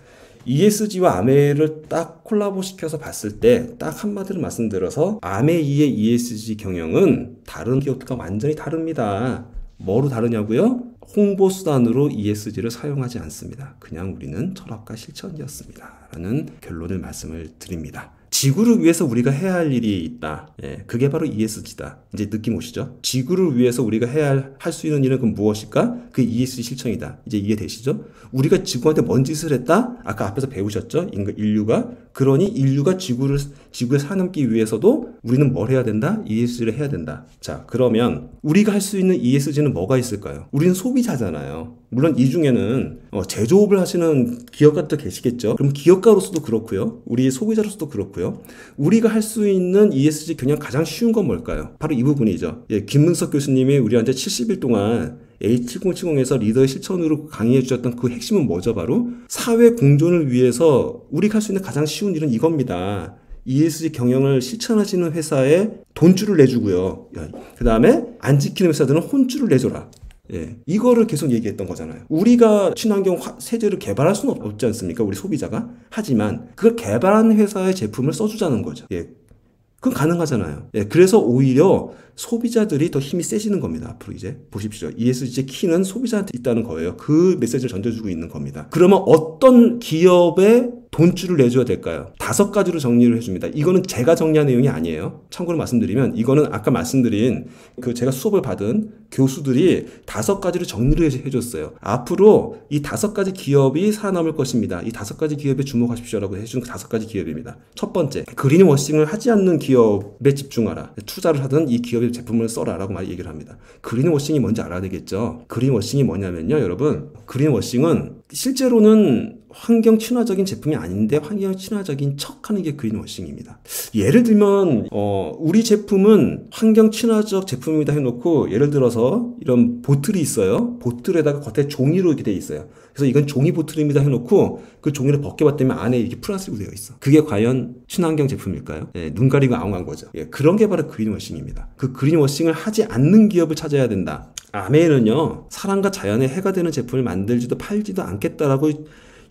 ESG와 아메이를 딱 콜라보 시켜서 봤을 때 딱 한마디로 말씀드려서 아메이의 ESG 경영은 다른 기업들과 완전히 다릅니다. 뭐로 다르냐고요? 홍보 수단으로 ESG를 사용하지 않습니다. 그냥 우리는 철학과 실천이었습니다. 라는 결론을 말씀을 드립니다. 지구를 위해서 우리가 해야 할 일이 있다. 예, 그게 바로 ESG다. 이제 느낌 오시죠? 지구를 위해서 우리가 할 수 있는 일은 그 무엇일까? 그 ESG 실천이다. 이제 이해되시죠? 우리가 지구한테 뭔 짓을 했다? 아까 앞에서 배우셨죠? 인류가. 그러니 인류가 지구에 살아남기 위해서도 우리는 뭘 해야 된다? ESG를 해야 된다. 자, 그러면 우리가 할 수 있는 ESG는 뭐가 있을까요? 우리는 소비자잖아요. 물론 이 중에는 제조업을 하시는 기업가도 계시겠죠. 그럼 기업가로서도 그렇고요. 우리 소비자로서도 그렇고요. 우리가 할 수 있는 ESG 경영 가장 쉬운 건 뭘까요? 바로 이 부분이죠. 예, 김문석 교수님이 우리한테 70일 동안 A7070에서 리더의 실천으로 강의해 주셨던 그 핵심은 뭐죠? 바로 사회 공존을 위해서 우리가 할 수 있는 가장 쉬운 일은 이겁니다. ESG 경영을 실천하시는 회사에 돈줄을 내주고요. 그 다음에 안 지키는 회사들은 혼줄을 내줘라. 예, 이거를 계속 얘기했던 거잖아요. 우리가 친환경 세제를 개발할 수는 없지 않습니까? 우리 소비자가. 하지만 그걸 개발한 회사의 제품을 써주자는 거죠. 예, 그건 가능하잖아요. 예, 그래서 오히려 소비자들이 더 힘이 세지는 겁니다. 앞으로 이제 보십시오. ESG 키는 소비자한테 있다는 거예요. 그 메시지를 전해주고 있는 겁니다. 그러면 어떤 기업에 돈줄을 내줘야 될까요? 5가지로 정리를 해줍니다. 이거는 제가 정리한 내용이 아니에요. 참고로 말씀드리면 이거는 아까 말씀드린 그 제가 수업을 받은 교수들이 5가지로 정리를 해줬어요. 앞으로 이 5가지 기업이 살아남을 것입니다. 이 5가지 기업에 주목하십시오라고 해준 5가지 기업입니다. 첫 번째, 그린워싱을 하지 않는 기업에 집중하라. 투자를 하든 이 기업의 제품을 써라라고 많이 얘기를 합니다. 그린워싱이 뭔지 알아야 되겠죠. 그린워싱이 뭐냐면요, 여러분. 그린워싱은 실제로는 환경 친화적인 제품이 아닌데 환경 친화적인 척하는 게 그린워싱입니다. 예를 들면 우리 제품은 환경 친화적 제품이다 해놓고 예를 들어서 이런 보틀이 있어요. 보틀에다가 겉에 종이로 이렇게 돼 있어요. 그래서 이건 종이 보틀입니다 해놓고 그 종이를 벗겨봤더니 안에 이렇게 플라스틱으로 되어 있어. 그게 과연 친환경 제품일까요? 예, 눈 가리고 아웅한 거죠. 예, 그런 게 바로 그린워싱입니다. 그 그린워싱을 하지 않는 기업을 찾아야 된다. 아메이는요, 사람과 자연에 해가 되는 제품을 만들지도 팔지도 않겠다라고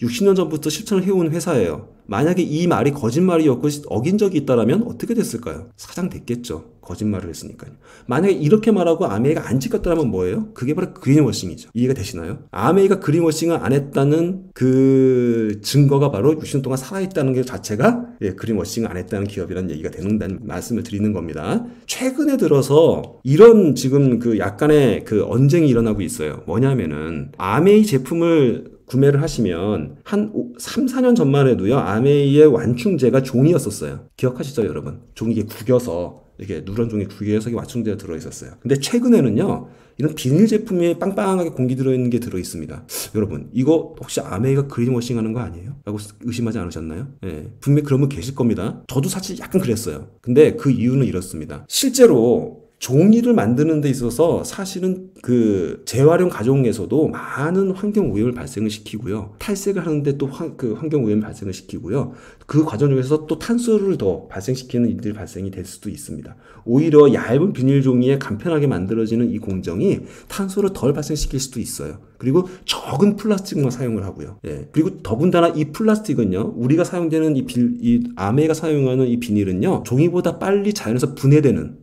60년 전부터 실천을 해온 회사예요. 만약에 이 말이 거짓말이었고 어긴 적이 있다면 어떻게 됐을까요? 사장됐겠죠. 거짓말을 했으니까요. 만약에 이렇게 말하고 아메이가 안 지켰다면 뭐예요? 그게 바로 그린워싱이죠. 이해가 되시나요? 아메이가 그린워싱을 안 했다는 그 증거가 바로 60년 동안 살아있다는 게 자체가 그린워싱을 안 했다는 기업이라는 얘기가 되는다는 말씀을 드리는 겁니다. 최근에 들어서 이런 지금 그 약간의 그 언쟁이 일어나고 있어요. 뭐냐면은 아메이 제품을 구매를 하시면 한 3, 4년 전만 해도요, 아메이의 완충제가 종이였었어요. 기억하시죠, 여러분? 종이 이게 구겨서, 이렇게 누런 종이 구겨서 완충제가 들어있었어요. 근데 최근에는요, 이런 비닐 제품에 빵빵하게 공기 들어있는 게 들어있습니다. 여러분, 이거 혹시 아메이가 그린워싱 하는 거 아니에요? 라고 의심하지 않으셨나요? 예, 분명히 그런 분 계실 겁니다. 저도 사실 약간 그랬어요. 근데 그 이유는 이렇습니다. 실제로 종이를 만드는 데 있어서 사실은 그 재활용 가공에서도 많은 환경 오염을 발생을 시키고요. 탈색을 하는데 또 그 환경 오염을 발생을 시키고요. 그 과정 중에서 또 탄소를 더 발생시키는 일들이 발생이 될 수도 있습니다. 오히려 얇은 비닐 종이에 간편하게 만들어지는 이 공정이 탄소를 덜 발생시킬 수도 있어요. 그리고 적은 플라스틱만 사용을 하고요. 예. 그리고 더군다나 이 플라스틱은요, 우리가 사용되는 이 아메이가 사용하는 이 비닐은요, 종이보다 빨리 자연에서 분해되는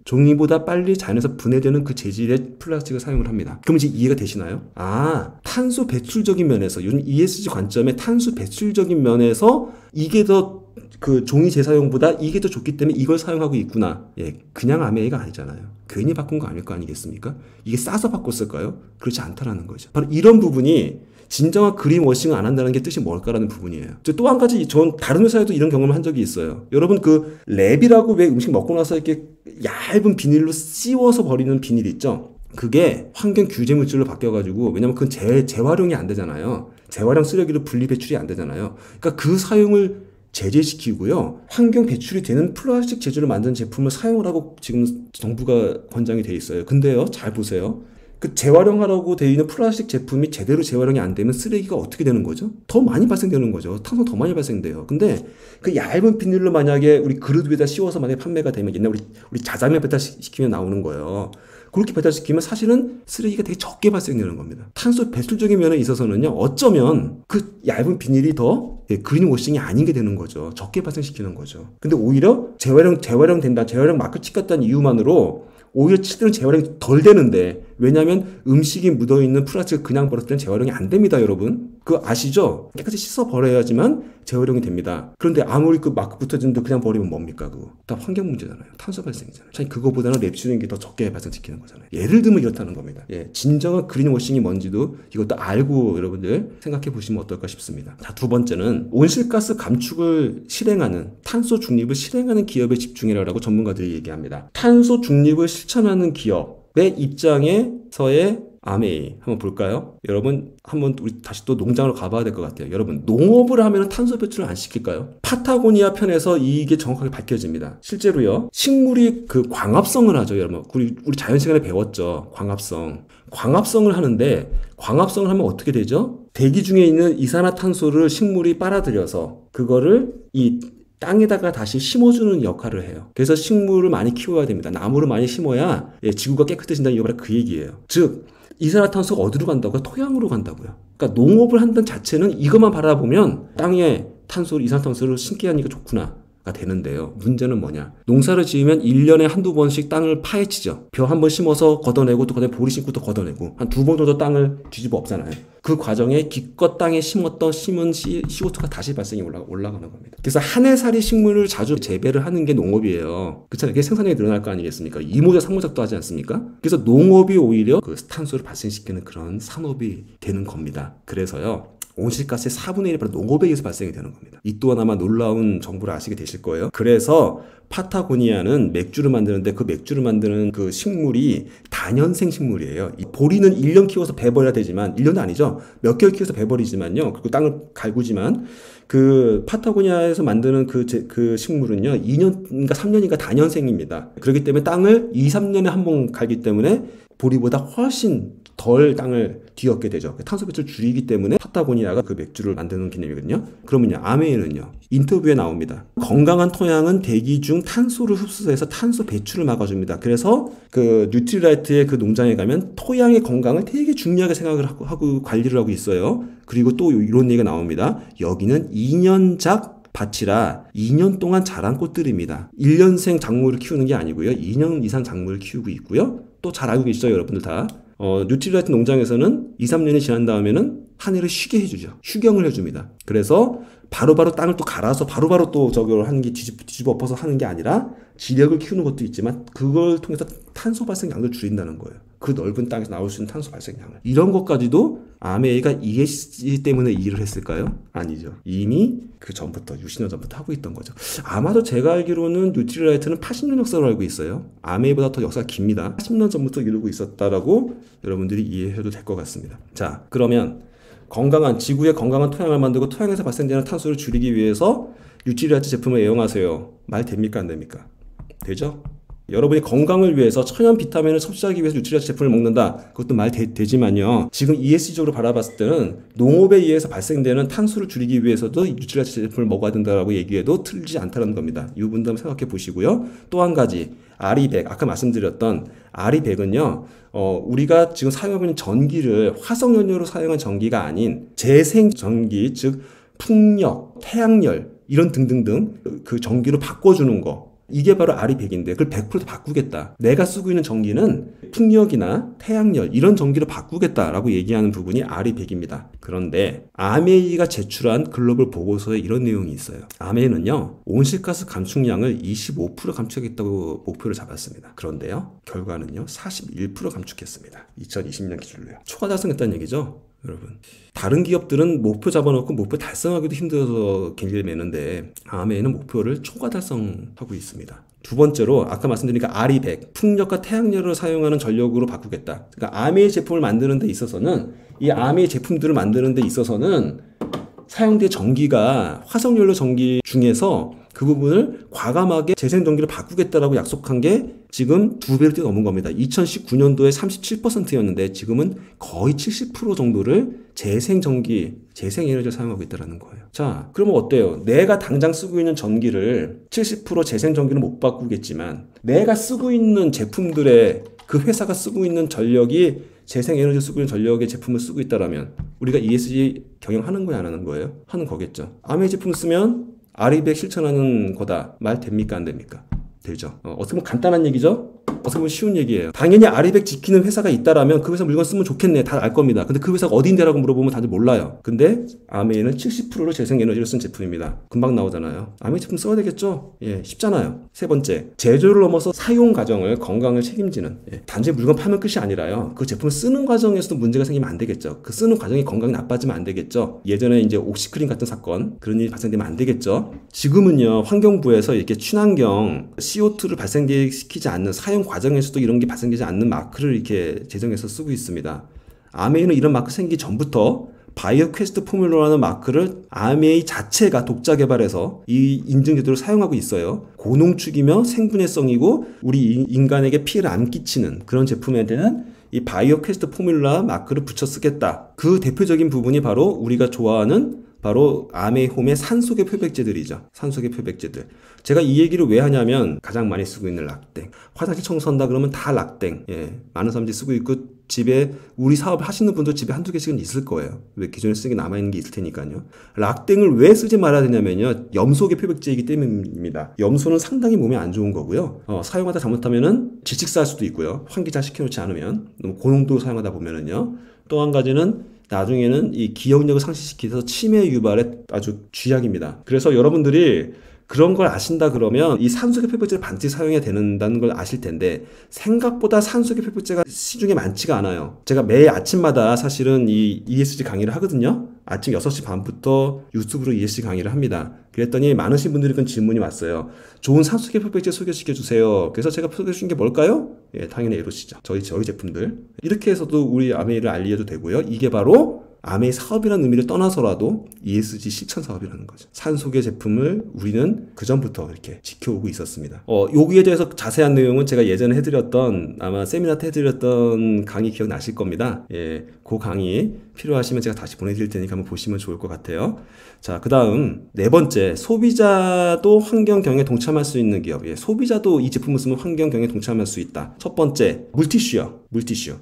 그 재질의 플라스틱을 사용을 합니다. 그럼 이제 이해가 되시나요? 아, 탄소 배출적인 면에서, 요즘 ESG 관점의 탄소 배출적인 면에서 이게 더 그 종이 재사용보다 이게 더 좋기 때문에 이걸 사용하고 있구나. 예, 그냥 아메이가 아니잖아요. 괜히 바꾼 거 아닐 거 아니겠습니까? 이게 싸서 바꿨을까요? 그렇지 않다라는 거죠. 바로 이런 부분이 진정한 그린워싱을 안 한다는 게 뜻이 뭘까라는 부분이에요. 또 한 가지, 전 다른 회사에도 이런 경험을 한 적이 있어요. 여러분, 그 랩이라고 왜 음식 먹고 나서 이렇게 얇은 비닐로 씌워서 버리는 비닐 있죠? 그게 환경 규제 물질로 바뀌어가지고, 왜냐면 그건 재활용이 안 되잖아요. 재활용 쓰레기로 분리 배출이 안 되잖아요. 그러니까 그 사용을 제재시키고요. 환경 배출이 되는 플라스틱 재질을 만든 제품을 사용을 하고 지금 정부가 권장이 돼 있어요. 근데요, 잘 보세요. 그 재활용하라고 되어 있는 플라스틱 제품이 제대로 재활용이 안 되면 쓰레기가 어떻게 되는 거죠? 더 많이 발생되는 거죠. 탄소 더 많이 발생돼요. 근데 그 얇은 비닐로 만약에 우리 그릇 위에다 씌워서 만약에 판매가 되면, 옛날 우리 자장면 배달시키면 나오는 거예요. 그렇게 배달시키면 사실은 쓰레기가 되게 적게 발생되는 겁니다. 탄소 배출적인 면에 있어서는요, 어쩌면 그 얇은 비닐이 더 그린워싱이 아닌 게 되는 거죠. 적게 발생시키는 거죠. 근데 오히려 재활용 된다, 재활용 마크 찍혔다는 이유만으로 오히려 실제로는 재활용이 덜 되는데, 왜냐하면 음식이 묻어있는 플라스틱을 그냥 버렸을 때는 재활용이 안 됩니다, 여러분. 그거 아시죠? 깨끗이 씻어 버려야지만 재활용이 됩니다. 그런데 아무리 그 마크 붙어진데 그냥 버리면 뭡니까, 그거? 다 환경 문제잖아요. 탄소 발생이잖아요. 참 그거보다는 랩치는 게 더 적게 발생시키는 거잖아요. 예를 들면 이렇다는 겁니다. 예, 진정한 그린워싱이 뭔지도 이것도 알고 여러분들 생각해 보시면 어떨까 싶습니다. 자, 두 번째는 온실가스 감축을 실행하는, 탄소 중립을 실행하는 기업에 집중해라라고 전문가들이 얘기합니다. 탄소 중립을 실천하는 기업의 입장에서의 아메이 한번 볼까요? 여러분, 한번 우리 다시 또 농장으로 가봐야 될 것 같아요. 여러분, 농업을 하면 탄소 배출을 안 시킬까요? 파타고니아 편에서 이게 정확하게 밝혀집니다. 실제로요, 식물이 그 광합성을 하죠, 여러분. 우리 자연 시간에 배웠죠. 광합성을 하는데, 광합성을 하면 어떻게 되죠? 대기 중에 있는 이산화탄소를 식물이 빨아들여서 그거를 이 땅에다가 다시 심어주는 역할을 해요. 그래서 식물을 많이 키워야 됩니다. 나무를 많이 심어야 지구가 깨끗해진다는 이게 바로 그 얘기예요. 즉, 이산화탄소가 어디로 간다고요? 토양으로 간다고요. 그러니까 농업을 한다는 자체는 이것만 바라보면 땅에 탄소를, 이산화탄소를 심게 하니까 좋구나 가 되는데요. 문제는 뭐냐? 농사를 지으면 1년에 한두 번씩 땅을 파헤치죠. 벼 한 번 심어서 걷어내고 또 그다음에 보리 심고 또 걷어내고 한 두 번 정도 땅을 뒤집어 엎잖아요. 그 과정에 기껏 땅에 심은 CO2가 다시 발생이 올라가는 겁니다. 그래서 한 해살이 식물을 자주 재배를 하는 게 농업이에요. 그렇잖아요. 그게 생산량이 늘어날 거 아니겠습니까? 이모작 삼모작도 하지 않습니까? 그래서 농업이 오히려 그 탄소를 발생시키는 그런 산업이 되는 겁니다. 그래서요. 온실가스의 4분의 1이 바로 농업에 의해서 발생이 되는 겁니다. 이 또한 아마 놀라운 정보를 아시게 되실 거예요. 그래서 파타고니아는 맥주를 만드는데 그 맥주를 만드는 그 식물이 다년생 식물이에요. 이 보리는 1년 키워서 배버려야 되지만 1년도 아니죠. 몇 개월 키워서 배버리지만요. 그리고 땅을 갈구지만 그 파타고니아에서 만드는 그 식물은요. 2년인가 3년인가 다년생입니다. 그렇기 때문에 땅을 2, 3년에 한 번 갈기 때문에 보리보다 훨씬 덜 땅을 뒤엎게 되죠. 탄소 배출을 줄이기 때문에 파타고니아가 그 맥주를 만드는 개념이거든요. 그러면요, 아메이는요, 인터뷰에 나옵니다. 건강한 토양은 대기 중 탄소를 흡수해서 탄소 배출을 막아줍니다. 그래서 그 뉴트리라이트의 그 농장에 가면 토양의 건강을 되게 중요하게 생각을 하고 관리를 하고 있어요. 그리고 또 이런 얘기가 나옵니다. 여기는 2년작 밭이라 2년 동안 자란 꽃들입니다. 1년생 작물을 키우는 게 아니고요. 2년 이상 작물을 키우고 있고요. 또 잘 알고 계시죠, 여러분들 다. 뉴트리라이트 농장에서는 2, 3년이 지난 다음에는 한 해를 쉬게 해주죠. 휴경을 해줍니다. 그래서 바로바로 땅을 또 갈아서 바로바로 또 저걸 하는 게 뒤집어 엎어서 하는 게 아니라 지력을 키우는 것도 있지만 그걸 통해서 탄소 발생량을 줄인다는 거예요. 그 넓은 땅에서 나올 수 있는 탄소 발생량을. 이런 것까지도 아메이가 ESG 때문에 이 일을 했을까요? 아니죠. 이미 그 전부터 60년 전부터 하고 있던 거죠. 아마도 제가 알기로는 뉴트리라이트는 80년 역사로 알고 있어요. 아메이보다 더 역사가 깁니다. 80년 전부터 이루고 있었다라고 여러분들이 이해해도 될 것 같습니다. 자, 그러면 지구의 건강한 토양을 만들고 토양에서 발생되는 탄소를 줄이기 위해서 뉴트리라이트 제품을 애용하세요. 말 됩니까? 안 됩니까? 되죠? 여러분이 건강을 위해서 천연 비타민을 섭취하기 위해서 뉴트리라이트 제품을 먹는다. 그것도 말 되지만요. 지금 ESG적으로 바라봤을 때는 농업에 의해서 발생되는 탄소를 줄이기 위해서도 뉴트리라이트 제품을 먹어야 된다고 얘기해도 틀리지 않다는 겁니다. 이 부분도 한번 생각해 보시고요. 또 한 가지, 아리백, 아까 말씀드렸던 아리백은요. 우리가 지금 사용하고 있는 전기를 화석연료로 사용한 전기가 아닌 재생전기, 즉 풍력, 태양열 이런 등등등 그 전기로 바꿔주는 거. 이게 바로 아리백인데 그걸 100% 바꾸겠다. 내가 쓰고 있는 전기는 풍력이나 태양열 이런 전기로 바꾸겠다라고 얘기하는 부분이 아리백입니다. 그런데 아메이가 제출한 글로벌 보고서에 이런 내용이 있어요. 아메이는요. 온실가스 감축량을 25% 감축하겠다고 목표를 잡았습니다. 그런데요. 결과는요. 41% 감축했습니다. 2020년 기준으로요. 초과 달성했다는 얘기죠. 여러분, 다른 기업들은 목표 잡아놓고 목표 달성하기도 힘들어서 갱리를 매는데 아메이는 목표를 초과 달성하고 있습니다. 두 번째로 아까 말씀드린 아리백, 풍력과 태양열을 사용하는 전력으로 바꾸겠다. 그러니까 아메이 제품을 만드는 데 있어서는 이 아메이 제품들을 만드는 데 있어서는 사용된 전기가 화석연료 전기 중에서 그 부분을 과감하게 재생전기로 바꾸겠다라고 약속한 게 지금 2배로 뛰어넘은 겁니다. 2019년도에 37%였는데 지금은 거의 70% 정도를 재생전기, 재생에너지를 사용하고 있다는 거예요. 자, 그러면 어때요? 내가 당장 쓰고 있는 전기를 70% 재생전기는 못 바꾸겠지만 내가 쓰고 있는 제품들의 그 회사가 쓰고 있는 전력이 재생에너지 쓰고 있는 전력의 제품을 쓰고 있다라면 우리가 ESG 경영하는 거야 안 하는 거예요? 하는 거겠죠. 아메이 제품 쓰면 아리백 실천하는 거다. 말 됩니까? 안 됩니까? 되죠. 어떻게 보면 간단한 얘기죠? 어떻게 보면 쉬운 얘기예요. 당연히 아리백 지키는 회사가 있다라면 그 회사 물건 쓰면 좋겠네. 다 알 겁니다. 근데 그 회사가 어디인데라고 물어보면 다들 몰라요. 근데 아메이는 70%를 재생에너지로 쓴 제품입니다. 금방 나오잖아요. 아메이 제품 써야 되겠죠? 예, 쉽잖아요. 세 번째, 제조를 넘어서 사용 과정을 건강을 책임지는, 단지 물건 파는 끝이 아니라요. 그 제품을 쓰는 과정에서도 문제가 생기면 안 되겠죠. 그 쓰는 과정이 건강이 나빠지면 안 되겠죠. 예전에 이제 옥시크린 같은 사건, 그런 일이 발생되면 안 되겠죠. 지금은요, 환경부에서 이렇게 친환경 CO2를 발생시키지 않는 사용 과정에서도 이런 게 발생되지 않는 마크를 이렇게 제정해서 쓰고 있습니다. 아메이는 이런 마크 생기기 전부터 바이오 퀘스트 포뮬러라는 마크를 아메이 자체가 독자 개발해서 이 인증 제도를 사용하고 있어요. 고농축이며 생분해성이고 우리 인간에게 피해를 안 끼치는 그런 제품에 대한 이 바이오 퀘스트 포뮬러 마크를 붙여 쓰겠다. 그 대표적인 부분이 바로 우리가 좋아하는 바로 아메이홈의 산소계 표백제들이죠. 산소계 표백제들. 제가 이 얘기를 왜 하냐면 가장 많이 쓰고 있는 락땡. 화장실 청소한다 그러면 다 락땡. 예, 많은 사람들이 쓰고 있고 집에 우리 사업을 하시는 분들 집에 한두 개씩은 있을 거예요. 왜 기존에 쓰기 남아있는 게 있을 테니까요. 락땡을 왜 쓰지 말아야 되냐면요. 염소계 표백제이기 때문입니다. 염소는 상당히 몸에 안 좋은 거고요. 사용하다 잘못하면은 질식사할 수도 있고요. 환기 잘 시켜놓지 않으면 너무 고농도 사용하다 보면은요. 또 한 가지는 나중에는 이 기억력을 상실시키면서 치매 유발에 아주 쥐약입니다. 그래서 여러분들이 그런 걸 아신다 그러면 이 산소계 표백제를 반드시 사용해야 된다는 걸 아실 텐데 생각보다 산소계 표백제가 시중에 많지가 않아요. 제가 매일 아침마다 사실은 이 ESG 강의를 하거든요. 아침 6시 반부터 유튜브로 ESG 강의를 합니다. 그랬더니 많으신 분들이 그런 질문이 왔어요. 좋은 산소계 표백제 소개시켜 주세요. 그래서 제가 소개해 준 게 뭘까요? 예, 당연히 에로시죠. 저희 제품들. 이렇게 해서도 우리 아메이를 알려도 되고요. 이게 바로 아메이 사업이라는 의미를 떠나서라도 ESG 실천 사업이라는 거죠. 산소계 제품을 우리는 그전부터 이렇게 지켜오고 있었습니다. 여기에 대해서 자세한 내용은 제가 예전에 해드렸던 아마 세미나 때 해드렸던 강의 기억나실 겁니다. 예, 그 강의 필요하시면 제가 다시 보내드릴 테니까 한번 보시면 좋을 것 같아요. 자, 그 다음 네 번째, 소비자도 환경 경영에 동참할 수 있는 기업. 예, 소비자도 이 제품을 쓰면 환경 경영에 동참할 수 있다. 첫 번째, 물티슈요.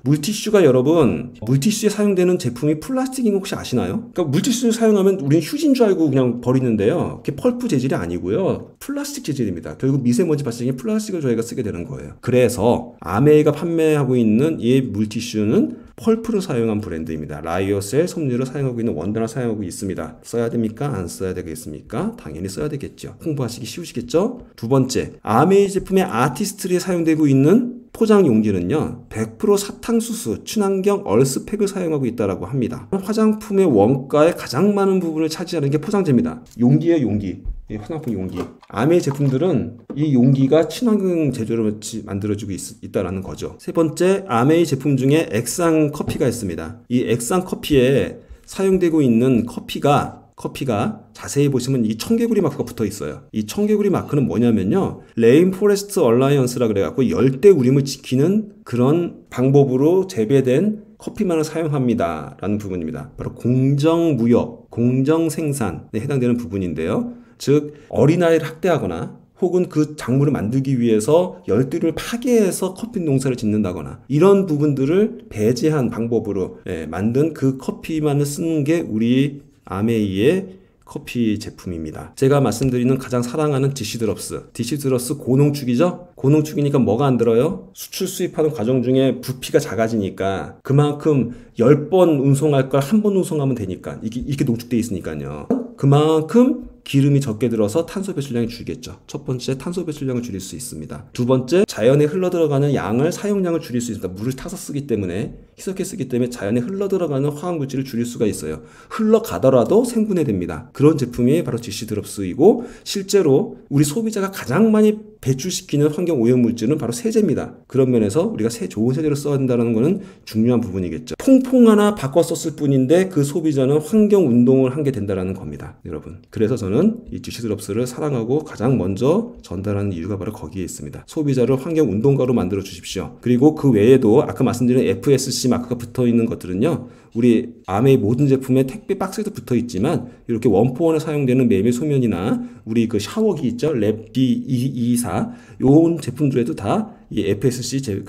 물티슈가 여러분, 물티슈에 사용되는 제품이 플라스틱인 거 혹시 아시나요? 그러니까 물티슈를 사용하면 우리는 휴지인 줄 알고 그냥 버리는데요. 그게 펄프 재질이 아니고요. 플라스틱 재질입니다. 결국 미세먼지 발생에 플라스틱을 저희가 쓰게 되는 거예요. 그래서 아메이가 판매하고 있는 이 물티슈는 펄프를 사용한 브랜드입니다. 라이오셀 섬유를 사용하고 있는 원단을 사용하고 있습니다. 써야 됩니까? 안 써야 되겠습니까? 당연히 써야 되겠죠. 홍보하시기 쉬우시겠죠? 두 번째, 아메이 제품의 아티스트리에 사용되고 있는 포장 용기는요 100% 사탕수수, 친환경 얼스팩을 사용하고 있다고 합니다. 화장품의 원가의 가장 많은 부분을 차지하는 게 포장재입니다. 용기예요, 용기. 화장품 용기. 아메이 제품들은 이 용기가 친환경 제조로 만들어지고 있다는 거죠. 세 번째, 아메이 제품 중에 액상 커피가 있습니다. 이 액상 커피에 사용되고 있는 커피가 자세히 보시면 이 청개구리 마크가 붙어 있어요. 이 청개구리 마크는 뭐냐면요, 레인포레스트 얼라이언스라 그래갖고 열대우림을 지키는 그런 방법으로 재배된 커피만을 사용합니다 라는 부분입니다. 바로 공정무역, 공정생산에 해당되는 부분인데요. 즉 어린아이를 학대하거나 혹은 그 작물을 만들기 위해서 열대를 파괴해서 커피 농사를 짓는다거나 이런 부분들을 배제한 방법으로 만든 그 커피만을 쓰는 게 우리 아메이의 커피 제품입니다. 제가 말씀드리는 가장 사랑하는 디시드럽스 고농축이죠? 고농축이니까 뭐가 안 들어요? 수출 수입하는 과정 중에 부피가 작아지니까 그만큼 10번 운송할 걸 한 번 운송하면 되니까 이렇게 농축되어 있으니까요. 그만큼 기름이 적게 들어서 탄소 배출량이 줄겠죠. 첫 번째, 탄소 배출량을 줄일 수 있습니다. 두 번째, 자연에 흘러들어가는 사용량을 줄일 수 있습니다. 물을 타서 쓰기 때문에, 희석해 쓰기 때문에 자연에 흘러들어가는 화학물질을 줄일 수가 있어요. 흘러가더라도 생분해됩니다. 그런 제품이 바로 디시드럽스이고, 실제로 우리 소비자가 가장 많이 배출시키는 환경 오염물질은 바로 세제입니다. 그런 면에서 우리가 좋은 세제를 써야 된다는 것은 중요한 부분이겠죠. 퐁퐁 하나 바꿔 썼을 뿐인데 그 소비자는 환경 운동을 한 게 된다는 겁니다. 여러분. 그래서 저는 이 디시드럽스를 사랑하고 가장 먼저 전달하는 이유가 바로 거기에 있습니다. 소비자를 환경 운동가로 만들어 주십시오. 그리고 그 외에도 아까 말씀드린 FSC 마크가 붙어 있는 것들은요, 우리 아메이 모든 제품에 택배 박스에도 붙어 있지만 이렇게 원포원에 사용되는 메밀 소면이나 우리 그 샤워기 있죠, 랩 B224 요런 제품들에도 다 이 FSC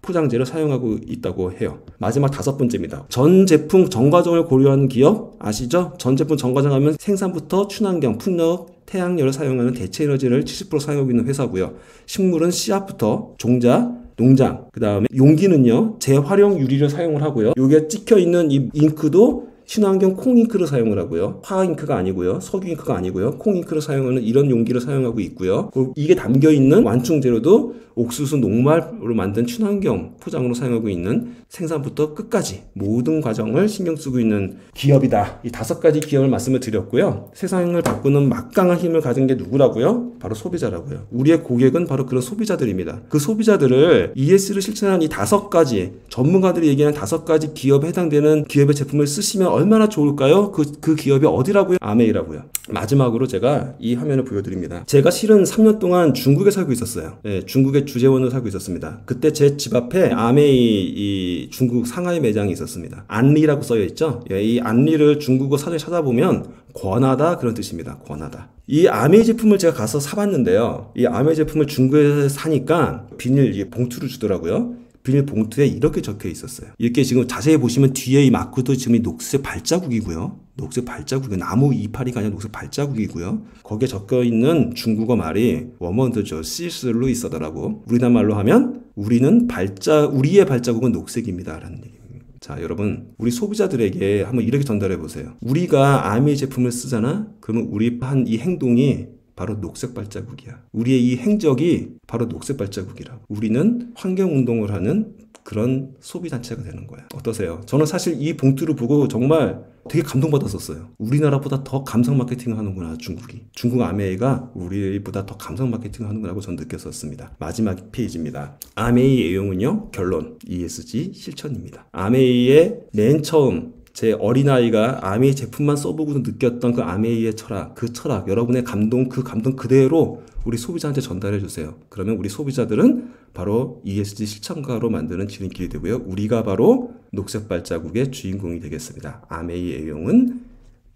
포장재를 사용하고 있다고 해요. 마지막 다섯 번째입니다. 전 제품 전과정을 고려하는 기업 아시죠? 전 제품 전과정 하면 생산부터 친환경, 풍력, 태양열을 사용하는 대체 에너지를 70% 사용하고 있는 회사고요. 식물은 씨앗부터 종자, 농장, 그 다음에 용기는요 재활용 유리를 사용을 하고요. 여기에 찍혀 있는 이 잉크도 친환경 콩잉크를 사용을 하고요. 화잉크가 아니고요. 석유잉크가 아니고요. 콩잉크를 사용하는 이런 용기를 사용하고 있고요. 이게 담겨있는 완충재료도 옥수수 녹말로 만든 친환경 포장으로 사용하고 있는 생산부터 끝까지 모든 과정을 신경 쓰고 있는 기업이다. 이 5가지 기업을 말씀을 드렸고요. 세상을 바꾸는 막강한 힘을 가진 게 누구라고요? 바로 소비자라고요. 우리의 고객은 바로 그런 소비자들입니다. 그 소비자들을 ES를 실천하는 이 5가지 전문가들이 얘기하는 5가지 기업에 해당되는 기업의 제품을 쓰시면 얼마나 좋을까요? 그 기업이 어디라고요? 아메이라고요. 마지막으로 제가 이 화면을 보여드립니다. 제가 실은 3년 동안 중국에 살고 있었어요. 네, 중국의 주재원으로 살고 있었습니다. 그때 제 집 앞에 아메이 이 중국 상하이 매장이 있었습니다. 안리라고 써여 있죠? 이 안리를 중국어 사전에 찾아보면 권하다 그런 뜻입니다. 권하다. 이 아메이 제품을 제가 가서 사봤는데요. 이 아메이 제품을 중국에서 사니까 비닐 봉투를 주더라고요. 비닐봉투에 이렇게 적혀 있었어요. 이렇게 지금 자세히 보시면 뒤에 이 마크도 지금 이 녹색 발자국이고요. 녹색 발자국이 나무 이파리가 아니라 녹색 발자국이고요. 거기에 적혀 있는 중국어 말이 워먼드죠. 시스 루이서더라고. 우리나라 말로 하면 우리의 발자국은 녹색입니다 라는 얘기입니다. 자, 여러분, 우리 소비자들에게 한번 이렇게 전달해 보세요. 우리가 아메이 제품을 쓰잖아? 그러면 우리 한 이 행동이 바로 녹색 발자국이야. 우리의 이 행적이 바로 녹색 발자국이라고. 우리는 환경운동을 하는 그런 소비단체가 되는 거야. 어떠세요? 저는 사실 이 봉투를 보고 정말 되게 감동받았었어요. 우리나라보다 더 감성 마케팅을 하는구나, 중국이. 중국 아메이가 우리보다 더 감성 마케팅을 하는구나 하고 저는 느꼈었습니다. 마지막 페이지입니다. 아메이 내용은요, 결론, ESG 실천입니다. 아메이의 맨 처음 제 어린아이가 아메이 제품만 써보고 느꼈던 그 아메이의 철학, 그 철학, 여러분의 감동, 그 감동 그대로 우리 소비자한테 전달해 주세요. 그러면 우리 소비자들은 바로 ESG 실천가로 만드는 지름길이 되고요. 우리가 바로 녹색 발자국의 주인공이 되겠습니다. 아메이 애용은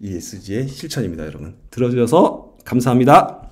ESG의 실천입니다. 여러분 들어주셔서 감사합니다.